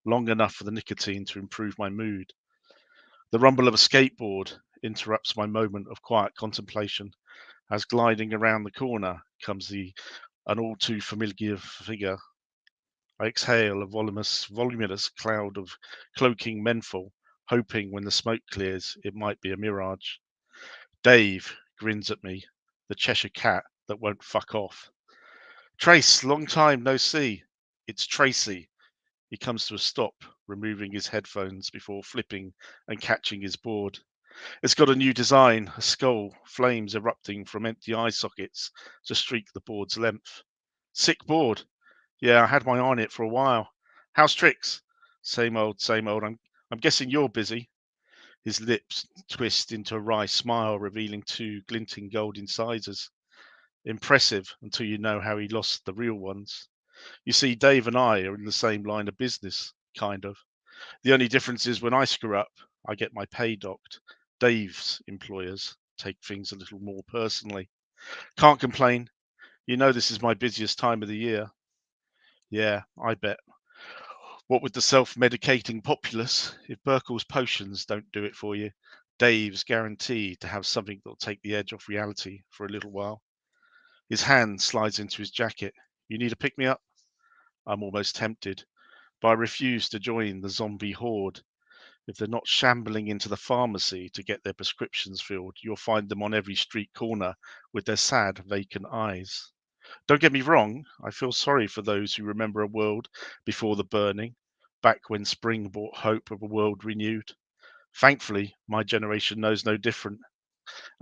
long enough for the nicotine to improve my mood. The rumble of a skateboard interrupts my moment of quiet contemplation as gliding around the corner comes an all too familiar figure. I exhale a voluminous cloud of cloaking menthol, hoping when the smoke clears it might be a mirage. Dave grins at me, the Cheshire cat that won't fuck off. Trace, long time no see. It's Tracy. He comes to a stop, removing his headphones before flipping and catching his board. It's got a new design, a skull, flames erupting from empty eye sockets to streak the board's length. Sick board. Yeah, I had my eye on it for a while. How's tricks? Same old, same old. I'm guessing you're busy. His lips twist into a wry smile, revealing 2 glinting gold incisors. Impressive until you know how he lost the real ones. You see, Dave and I are in the same line of business, kind of. The only difference is when I screw up, I get my pay docked. Dave's employers take things a little more personally. Can't complain. You know this is my busiest time of the year. Yeah, I bet. What with the self-medicating populace, if Burkle's potions don't do it for you, Dave's guaranteed to have something that'll take the edge off reality for a little while. His hand slides into his jacket. You need a pick-me-up? I'm almost tempted, but I refuse to join the zombie horde. If they're not shambling into the pharmacy to get their prescriptions filled, you'll find them on every street corner with their sad, vacant eyes. Don't get me wrong, I feel sorry for those who remember a world before the burning, back when spring brought hope of a world renewed. Thankfully, my generation knows no different,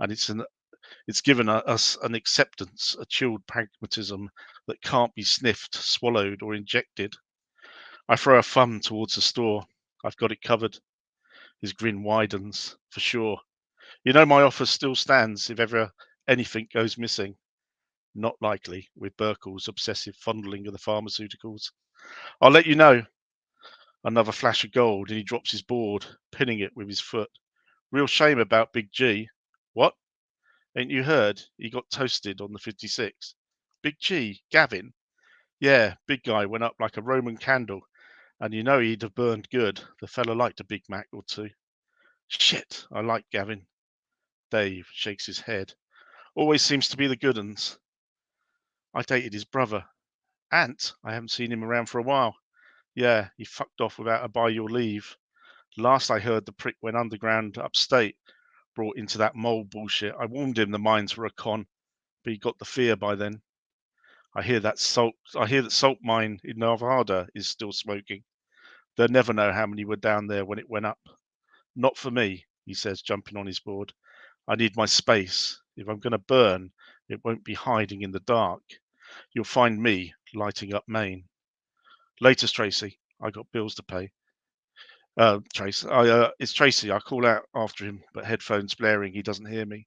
and it's given us an acceptance, a chilled pragmatism that can't be sniffed, swallowed, or injected. I throw a thumb towards the store. I've got it covered. His grin widens, for sure. You know my offer still stands if ever anything goes missing. Not likely, with Burkle's obsessive fondling of the pharmaceuticals. I'll let you know. Another flash of gold, and he drops his board, pinning it with his foot. Real shame about Big G. What? Ain't you heard? He got toasted on the 56. Big G? Gavin? Yeah, big guy went up like a Roman candle, and you know he'd have burned good. The fella liked a Big Mac or 2. Shit, I like Gavin. Dave shakes his head. Always seems to be the good uns. I dated his brother. Ant, I haven't seen him around for a while. Yeah, he fucked off without a by your leave. Last I heard, the prick went underground upstate, brought into that mole bullshit. I warned him the mines were a con, but he got the fear by then. I hear that salt mine in Nevada is still smoking. They'll never know how many were down there when it went up. Not for me, he says, jumping on his board. I need my space. If I'm going to burn, it won't be hiding in the dark. You'll find me lighting up Maine. Later, Tracy. I got bills to pay. It's Tracy. I call out after him, but headphones blaring, he doesn't hear me.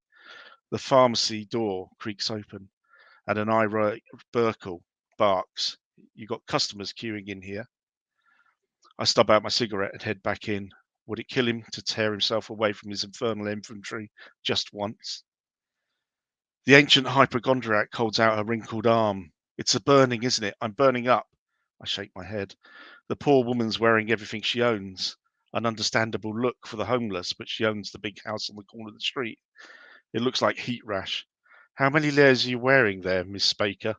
The pharmacy door creaks open, and an irate Burkle barks. You got customers queuing in here. I stub out my cigarette and head back in. Would it kill him to tear himself away from his infernal infantry just once? The ancient hypochondriac holds out a wrinkled arm. It's a burning, isn't it? I'm burning up. I shake my head. The poor woman's wearing everything she owns. An understandable look for the homeless, but she owns the big house on the corner of the street. It looks like heat rash. How many layers are you wearing there, Miss Baker?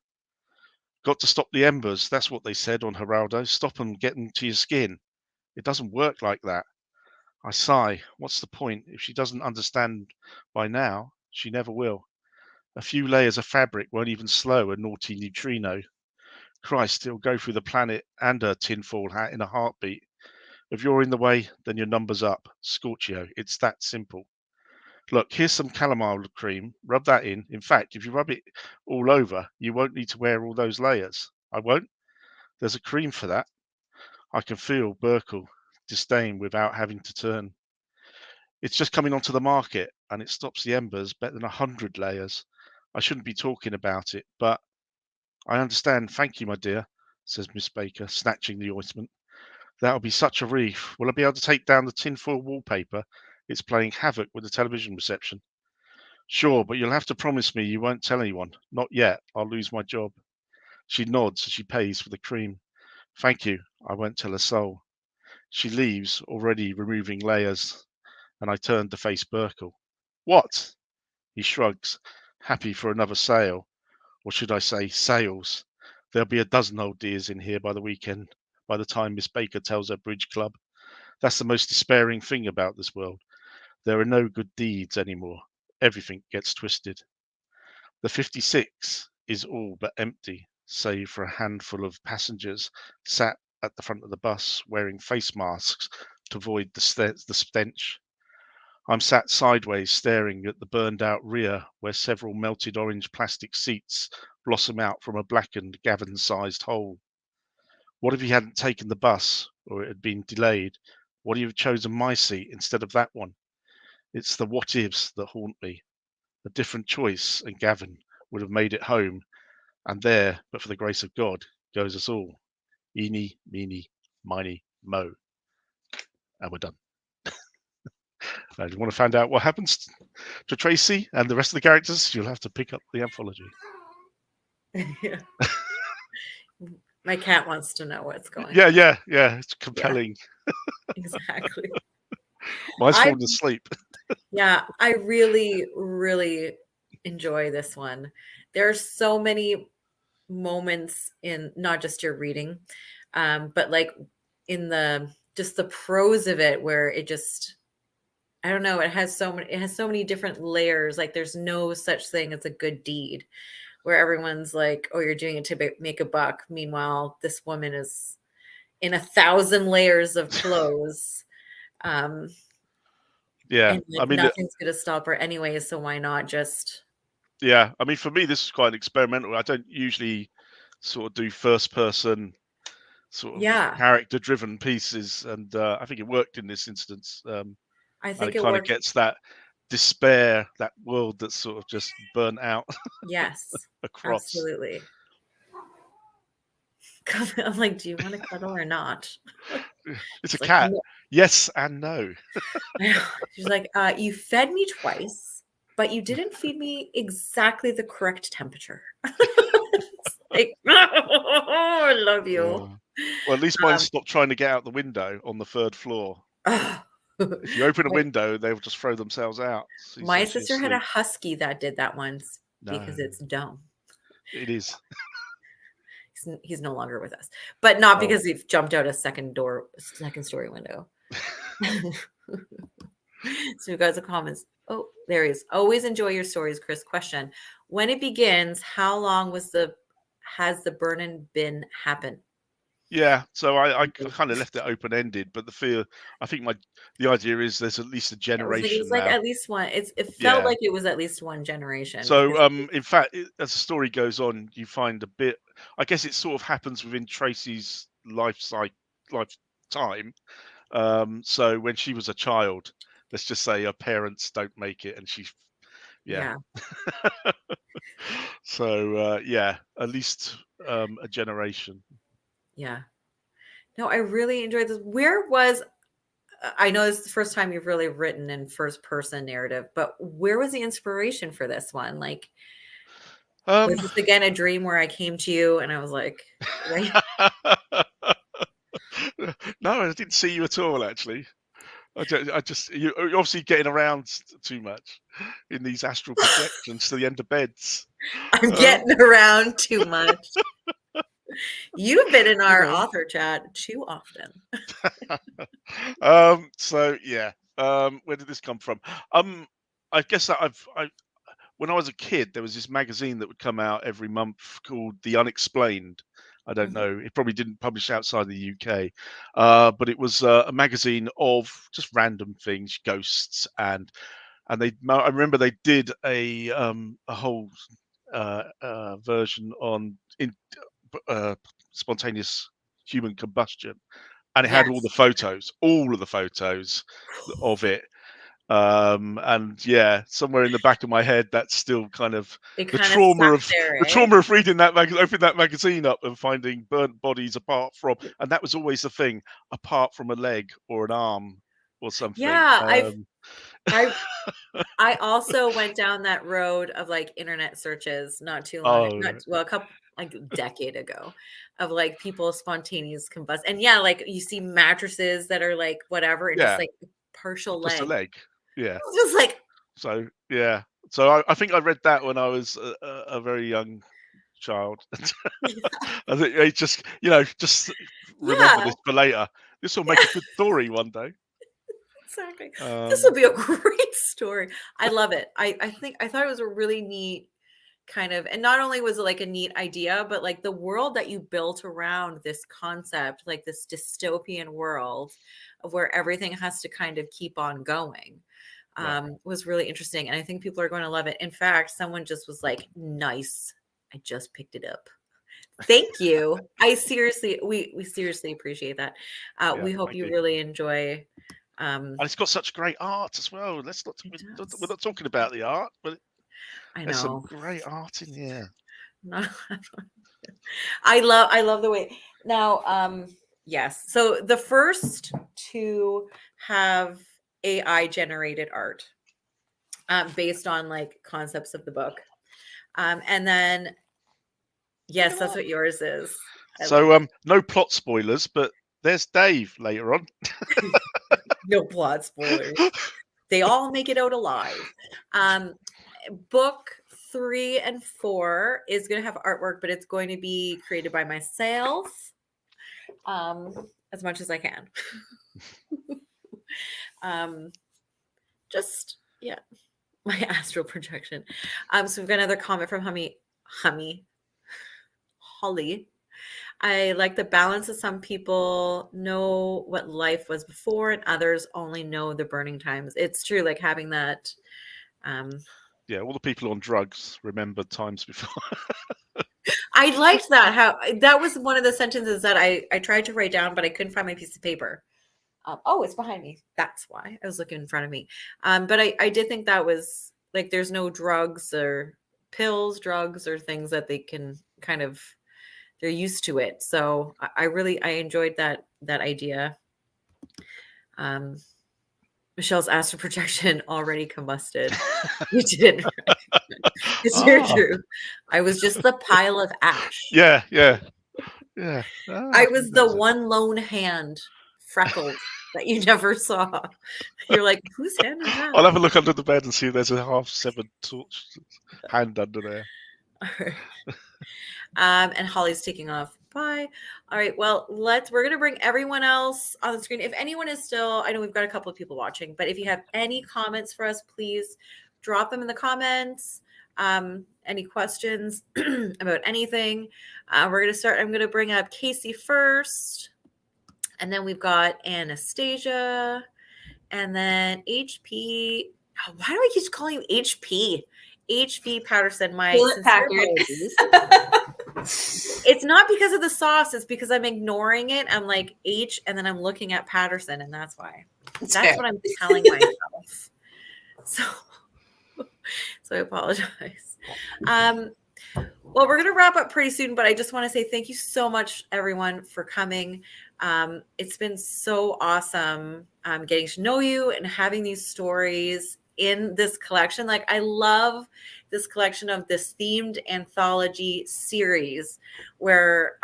Got to stop the embers. That's what they said on Geraldo. Stop them getting to your skin. It doesn't work like that. I sigh. What's the point? If she doesn't understand by now, she never will. A few layers of fabric won't even slow a naughty neutrino. Christ, it'll go through the planet and her tinfoil hat in a heartbeat. If you're in the way, then your number's up. Scorchio, it's that simple. Look, here's some chamomile cream. Rub that in. In fact, if you rub it all over, you won't need to wear all those layers. I won't? There's a cream for that. I can feel Burkle disdain without having to turn. It's just coming onto the market, and it stops the embers better than 100 layers. I shouldn't be talking about it, but I understand. Thank you, my dear, says Miss Baker, snatching the ointment. That'll be such a relief. Will I be able to take down the tinfoil wallpaper? It's playing havoc with the television reception. Sure, but you'll have to promise me you won't tell anyone. Not yet. I'll lose my job. She nods as she pays for the cream. Thank you. I won't tell a soul. She leaves, already removing layers, and I turn to face Burkle. What? He shrugs. happy for another sale, or should I say sales. There'll be a dozen old dears in here by the weekend, by the time Miss Baker tells her bridge club. That's the most despairing thing about this world. There are no good deeds anymore. Everything gets twisted. The 56 is all but empty, save for a handful of passengers sat at the front of the bus wearing face masks to avoid the stench. I'm sat sideways staring at the burned out rear where several melted orange plastic seats blossom out from a blackened Gavin-sized hole. What if he hadn't taken the bus, or it had been delayed? What if he had chosen my seat instead of that one? It's the what ifs that haunt me. A different choice, and Gavin would have made it home, and there, but for the grace of God, goes us all. Eeny, meeny, miny, mo. And we're done. Now, if you want to find out what happens to Tracy and the rest of the characters, you'll have to pick up the anthology. Yeah. My cat wants to know what's going on. Yeah. It's compelling. Exactly. Mine's I- fallen asleep. Yeah, I really, really enjoy this one. There are so many moments in not just your reading, but like in the just the prose of it, where it just, I don't know, it has so many different layers. Like there's no such thing as a good deed, where everyone's like, oh, you're doing it to make a buck. Meanwhile, this woman is in 1,000 layers of clothes. Yeah, And like, nothing's going to stop her anyway, so why not just... Yeah, I mean, for me, this is quite experimental. I don't usually sort of do first person sort of character driven pieces, and I think it worked in this instance. I think it kind of gets that despair, that world that's sort of just burnt out. Yes, across. Absolutely. I'm like, do you want to cuddle or not? It's a cat. No. Yes and no. She's like, you fed me twice, but you didn't feed me exactly the correct temperature. It's like, oh, I love you. Well, at least mine stopped trying to get out the window on the 3rd floor. If you open a window, they'll just throw themselves out. My sister had a husky that did that once because it's dumb. It is. He's no longer with us, but not because we've jumped out a second story window. So we got some comments. Oh, there he is. Always enjoy your stories, Chris. Question: when it begins, how long has the burn-in been happen? Yeah, so I kind of left it open ended, but I think the idea is there's at least a generation. It's like at least one. It felt like it was at least one generation. So in fact, as the story goes on, you find a bit. I guess it sort of happens within Tracy's lifetime. So when she was a child, let's just say her parents don't make it, and she, So at least a generation. Yeah. No, I really enjoyed this. I know this is the first time you've really written in first person narrative, but where was the inspiration for this one? Like, was this again a dream where I came to you and I was like, right? No, I didn't see you at all, actually. You're obviously getting around too much in these astral projections to the end of beds. I'm getting around too much. You've been in our author chat too often. So yeah, where did this come from? I guess that when I was a kid, there was this magazine that would come out every month called The Unexplained. I don't know. It probably didn't publish outside the UK, but it was a magazine of just random things, ghosts, and I remember they did a whole version on spontaneous human combustion, and it had all of the photos of it. And yeah, somewhere in the back of my head, that's still kind of the trauma of reading that opening that magazine up and finding burnt bodies apart from, and that was always the thing, apart from a leg or an arm or something. Yeah, I also went down that road of like internet searches not too long, a decade ago, of like people spontaneous combust, and like you see mattresses that are like whatever, and just like partial just leg. a leg. Yeah, just like so yeah. So I think I read that when I was a very young child. I think I just remember Yeah, this for later. This will make a good story one day. exactly. This will Um, be a great story. I love it. I thought it was a really neat kind of, and not only was it like a neat idea, but like the world that you built around this concept, like this dystopian world of where everything has to kind of keep on going, Yeah. was really interesting. And I think people are going to love it. In fact, someone just was like, nice. I just picked it up. Thank you. We seriously appreciate that. Yeah, We hope thank you you. really enjoy. And it's got such great art as well. It We're does. not talking about the art, but I there's some know. great art in here. No, I love the way now. Yes. So the first two have AI generated art, based on like concepts of the book. And then yes, that's what yours is. I love So it. no plot spoilers, but there's Dave later on. No plot spoilers. They all make it out alive. Book 3 and 4 is going to have artwork, but it's going to be created by myself, as much as I can. Just yeah, my astral projection. So we've got another comment from Holly. I like the balance of some people know what life was before and others only know the burning times. It's true, like having that. Yeah, all the people on drugs remember times before. I liked that. How that was one of the sentences that I tried to write down, but I couldn't find my piece of paper. Oh, it's behind me. That's why I was looking in front of me. But I did think that was like there's no drugs or pills, drugs or things that they can kind of they're used to it. So I enjoyed that idea. Michelle's astral projection already combusted. You didn't. It's very true. I was just the pile of ash. Yeah. I was the one lone hand, freckled, that you never saw. You're like, whose hand is that? I'll have a look under the bed and see if there's a half-severed torch hand under there. All right. And Holly's taking off. Bye. All right. Well, we're going to bring everyone else on the screen. If anyone is still, I know we've got a couple of people watching, but if you have any comments for us, please drop them in the comments. Any questions about anything. We're going to start. I'm going to bring up Casey first. And then we've got Anastasia. And then HP. Why do I keep calling you HP? HV Patterson. My sincere apologies. It's not because of the sauce. It's because I'm ignoring it. I'm like H, and then I'm looking at Patterson, and that's why. That's what I'm telling myself. So I apologize. Well, we're going to wrap up pretty soon, but I just want to say thank you so much, everyone, for coming. It's been so awesome getting to know you and having these stories in this collection. Like, I love this collection of this themed anthology series where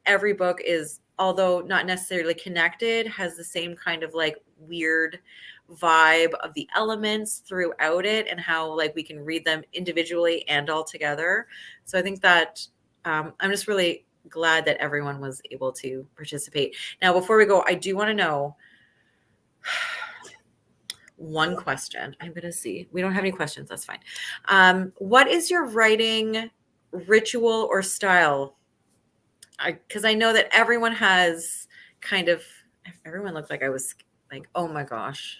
every book is, although not necessarily connected, has the same kind of like weird vibe of the elements throughout it and how like we can read them individually and all together. So I think that I'm just really glad that everyone was able to participate. Now, before we go, I do want to know one question. I'm going to see. We don't have any questions. That's fine. What is your writing ritual or style? Because I know that everyone has kind of, everyone looked like I was like, oh my gosh,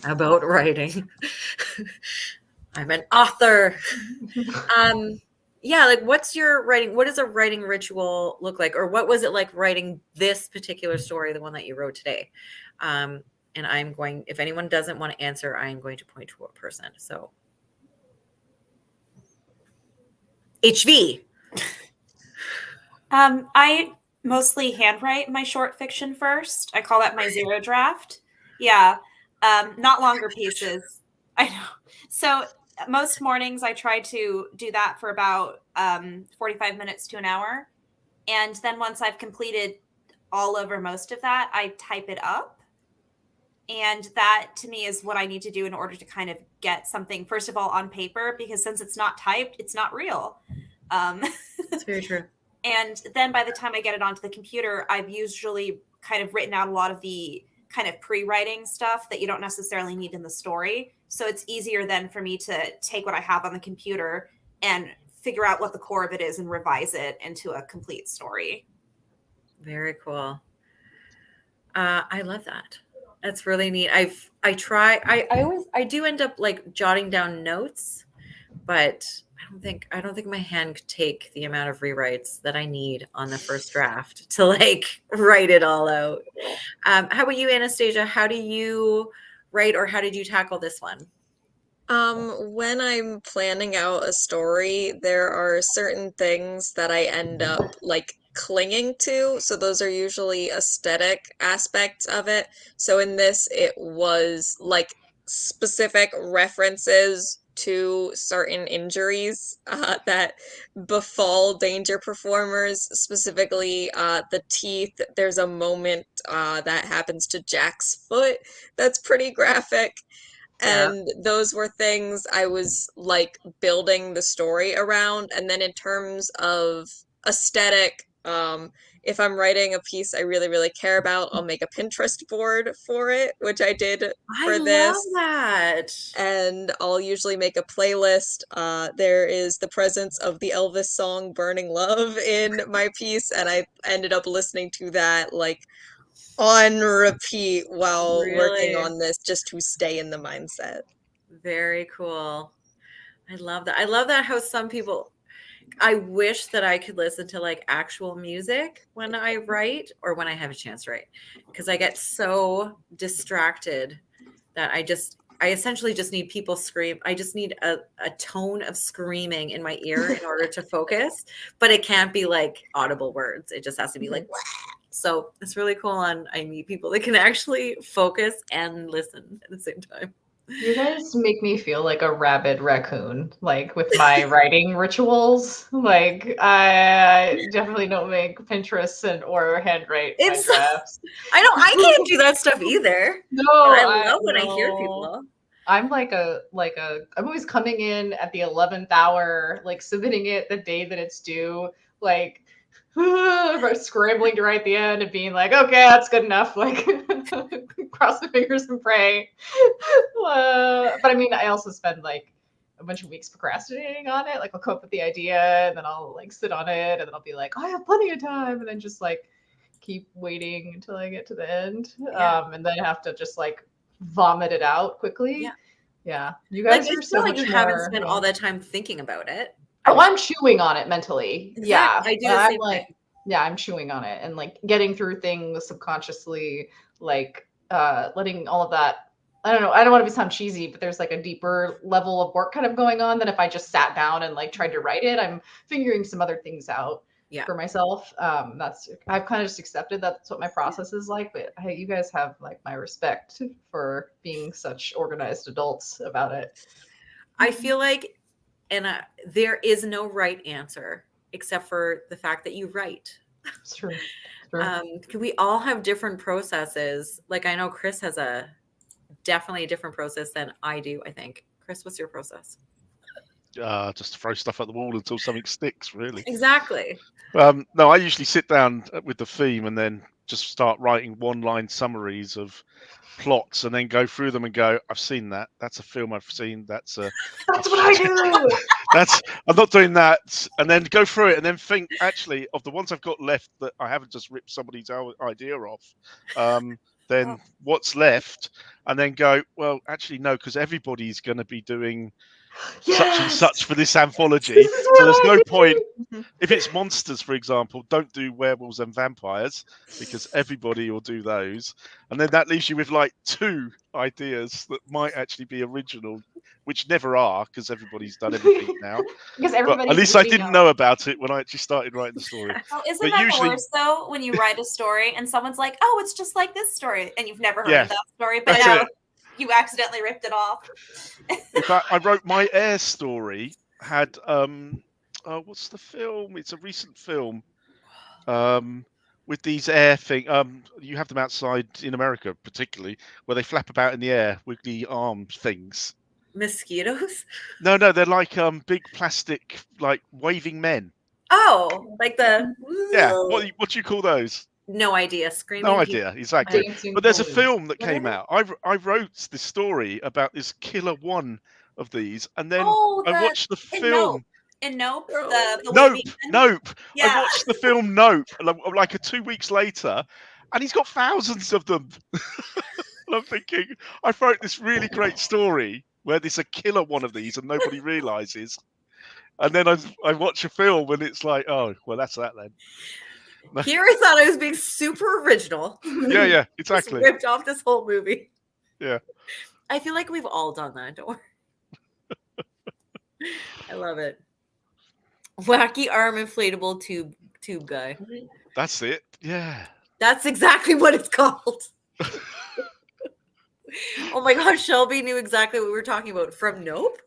about writing. I'm an author. Yeah, like what's your writing? What does a writing ritual look like? Or what was it like writing this particular story, the one that you wrote today? And I'm going, if anyone doesn't want to answer, I'm going to point to a person. So HV. I mostly handwrite my short fiction first. I call that my zero draft. Yeah. Not longer pieces. I know. So most mornings I try to do that for about 45 minutes to an hour. And then once I've completed all over most of that, I type it up. And that to me is what I need to do in order to kind of get something, first of all, on paper, because since it's not typed, it's not real. That's very true. And then by the time I get it onto the computer, I've usually kind of written out a lot of the kind of pre-writing stuff that you don't necessarily need in the story. So it's easier then for me to take what I have on the computer and figure out what the core of it is and revise it into a complete story. Very cool. I love that. That's really neat. I do end up like jotting down notes, but I don't think my hand could take the amount of rewrites that I need on the first draft to like write it all out. How about you, Anastasia? How do you write, or how did you tackle this one? When I'm planning out a story, there are certain things that I end up like clinging to. So those are usually aesthetic aspects of it. So in this, it was like specific references to certain injuries that befall danger performers, specifically the teeth. There's a moment that happens to Jack's foot that's pretty graphic. Yeah. And those were things I was like building the story around. And then in terms of aesthetic, if I'm writing a piece I really, really care about, I'll make a Pinterest board for it, which I did I for love this. that. And I'll usually make a playlist. There is the presence of the Elvis song Burning Love in my piece, and I ended up listening to that like on repeat while working Really? on this just to stay in the mindset. Very cool. I love that. I love that how some people, I wish that I could listen to like actual music when I write or when I have a chance to write, because I get so distracted that I essentially just need people scream. I just need a tone of screaming in my ear in order to focus, but it can't be like audible words. It just has to be like, "Wah." So it's really cool. And I meet people that can actually focus and listen at the same time. You guys make me feel like a rabid raccoon, like with my writing rituals. Like I definitely don't make Pinterest or handwrite my It's- drafts. I can't do that stuff either. No, But I love when I hear no. people. I'm I'm always coming in at the 11th hour, like submitting it the day that it's due, like scrambling to write the end and being like, okay, that's good enough. Like cross the fingers and pray. But I mean, I also spend like a bunch of weeks procrastinating on it. Like I'll come up with the idea and then I'll like sit on it and then I'll be like, oh, I have plenty of time. And then just like keep waiting until I get to the end. Yeah. And then have to just like vomit it out quickly. Yeah. Yeah. You Like, guys I are feel so like much you more. haven't spent all that time thinking about it. Oh, I'm chewing on it mentally. Yeah. I do but the I'm same like, thing. yeah, I'm chewing on it and like getting through things subconsciously, like letting all of that. I don't know. I don't want to sound cheesy, but there's like a deeper level of work kind of going on than if I just sat down and like tried to write it. I'm figuring some other things out for myself. I've kind of just accepted that's what my process is like. But hey, you guys have like my respect for being such organized adults about it. I feel like, and there is no right answer except for the fact that you write. It's true. We all have different processes. Like I know Chris has definitely a different process than I do, I think. Chris, what's your process? Just throw stuff at the wall until something sticks, really. Exactly. No, I usually sit down with the theme and then just start writing one-line summaries of plots and then go through them and go, I've seen that. That's a film I've seen. That's what I do. I'm not doing that. And then go through it and then think actually of the ones I've got left that I haven't just ripped somebody's idea off. Then what's left? And then go, well, actually, no, because everybody's going to be doing such and such for this anthology. So there's no point. If it's monsters, for example, don't do werewolves and vampires because everybody will do those. And then that leaves you with like 2 ideas that might actually be original, which never are because everybody's done everything now. Because but at least I didn't know about it when I actually started writing the story. Oh, isn't that usually worse though when you write a story and someone's like, "Oh, it's just like this story," and you've never heard of that story, but now you accidentally ripped it off. In fact, I wrote my Air story. Had what's the film? It's a recent film with these air thing. You have them outside in America, particularly, where they flap about in the air with the arm things. Mosquitoes? No, they're like big plastic, like waving men. Oh, like the Yeah, what do you call those? no idea. Screaming No people. idea, exactly. Dancing But there's a balloons. film that What are came they? out. I wrote this story about this killer one of these, and then Oh, I watched the And Nope. film. And Nope, Oh. the Nope, waving men. Nope. I Yeah. watched the film Nope like 2 weeks later, and he's got thousands of them. And I'm thinking, I wrote this really great story where there's a killer one of these and nobody realizes. And then I watch a film and it's like, oh, well, that's that then. Here I thought I was being super original. Yeah, Just exactly. ripped off this whole movie. Yeah. I feel like we've all done that. Don't worry. I love it. Wacky arm inflatable tube guy. That's it. Yeah. That's exactly what it's called. Oh my gosh, Shelby knew exactly what we were talking about from Nope.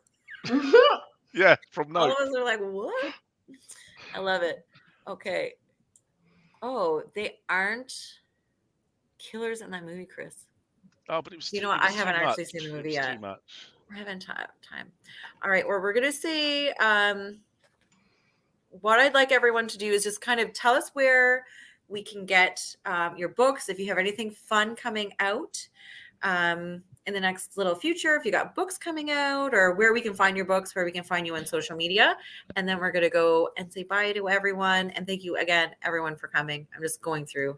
Yeah, from All Nope. of us are like, what? I love it. Okay. Oh, they aren't killers in that movie, Chris. Oh, but it was. You know it what? I was too haven't actually much. seen the It movie was yet. Too much. We're having time. All right. Well, we're gonna say what I'd like everyone to do is just kind of tell us where we can get your books. If you have anything fun coming out in the next little future, if you got books coming out, or where we can find your books, where we can find you on social media, and then we're gonna go and say bye to everyone. And thank you again, everyone, for coming. I'm just going through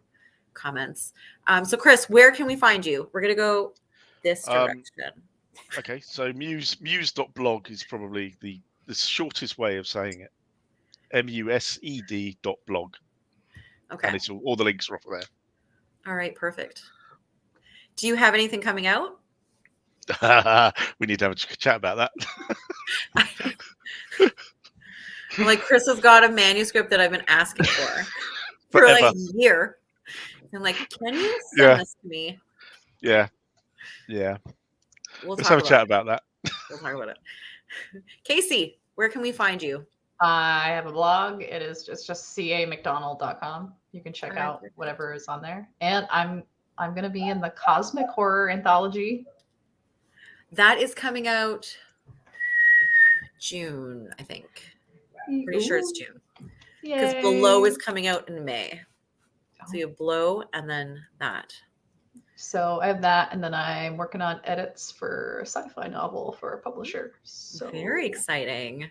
comments. So, Chris, where can we find you? We're gonna go this direction. Okay, so muse.blog is probably the shortest way of saying it. MUSED.blog. Okay. And it's all the links are off there. All right, perfect. Do you have anything coming out? We need to have a chat about that. Like, Chris has got a manuscript that I've been asking for like a year. I'm like, can you send this to me? Yeah. We'll Let's have a chat about that. We'll talk about it. Casey, where can we find you? I have a blog. It's just camcdonald.com. You can check All right, out perfect. whatever is on there. And I'm going to be in the Cosmic Horror Anthology. That is coming out June, I think. Pretty sure it's June. Because Below is coming out in May. So you have Below and then that. So I have that, and then I'm working on edits for a sci-fi novel for a publisher. So Very exciting.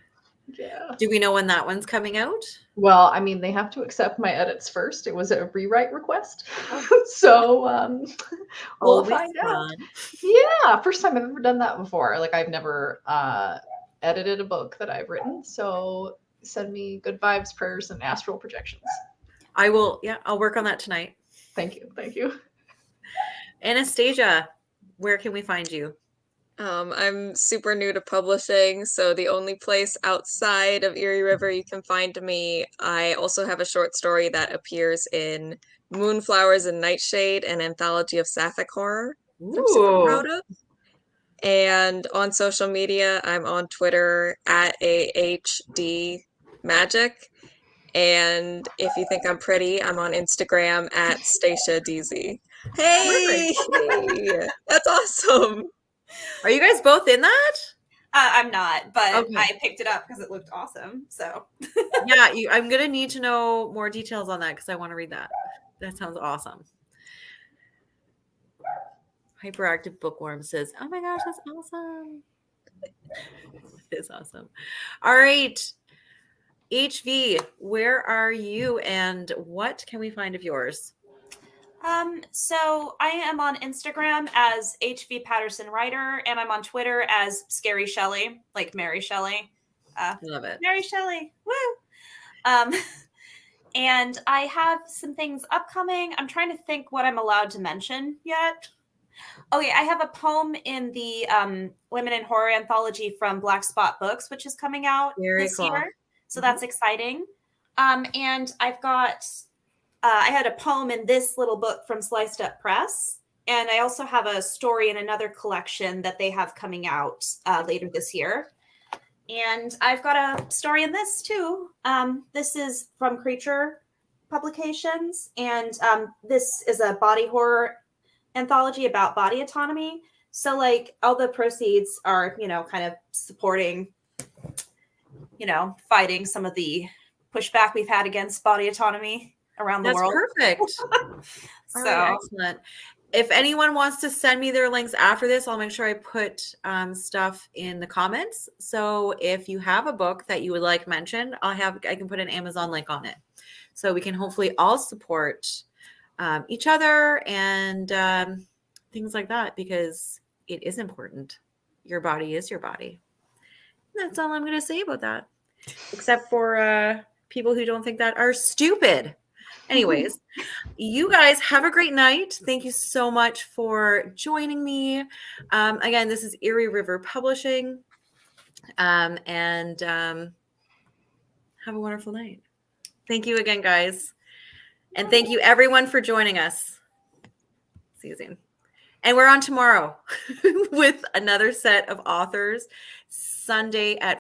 Yeah. Do we know when that one's coming out? Well, I mean, they have to accept my edits first. It was a rewrite request. So we'll Always find out. fun. Yeah, first time I've ever done that before. Like, I've never edited a book that I've written. So send me good vibes, prayers, and astral projections. I will. Yeah, I'll work on that tonight. Thank you. Thank you. Anastasia, where can we find you? I'm super new to publishing, so the only place outside of Erie River you can find me. I also have a short story that appears in Moonflowers and Nightshade, an anthology of sapphic horror. I'm super proud of. And on social media, I'm on Twitter at AHD Magic. And if you think I'm pretty, I'm on Instagram at Stacia DZ. Hey! That's awesome. Are you guys both in that? I'm not, but Okay. I picked it up because it looked awesome. So Yeah, I'm gonna need to know more details on that because I want to read that. That sounds awesome. Hyperactive Bookworm says, "Oh my gosh, that's awesome!" It's awesome. All right, HV, where are you, and what can we find of yours? So I am on Instagram as HV Patterson Writer, and I'm on Twitter as Scary Shelley, like Mary Shelley. Love it. Mary Shelley, woo! And I have some things upcoming. I'm trying to think what I'm allowed to mention yet. Oh yeah, I have a poem in the Women in Horror anthology from Black Spot Books, which is coming out Very this cool. year. So that's exciting. And I've got, I had a poem in this little book from Sliced Up Press. And I also have a story in another collection that they have coming out later this year. And I've got a story in this too. This is from Creature Publications, and this is a body horror anthology about body autonomy. So, like, all the proceeds are, kind of supporting, fighting some of the pushback we've had against body autonomy around the That's world. perfect. All So, right, excellent. If anyone wants to send me their links after this, I'll make sure I put stuff in the comments. So if you have a book that you would like mentioned, I can put an Amazon link on it. So we can hopefully all support each other and things like that, because it is important. Your body is your body. That's all I'm going to say about that, except for people who don't think that are stupid. Anyways, you guys have a great night. Thank you so much for joining me. Again, this is Erie River Publishing. And have a wonderful night. Thank you again, guys. And thank you, everyone, for joining us. See you soon. And we're on tomorrow with another set of authors, Sunday at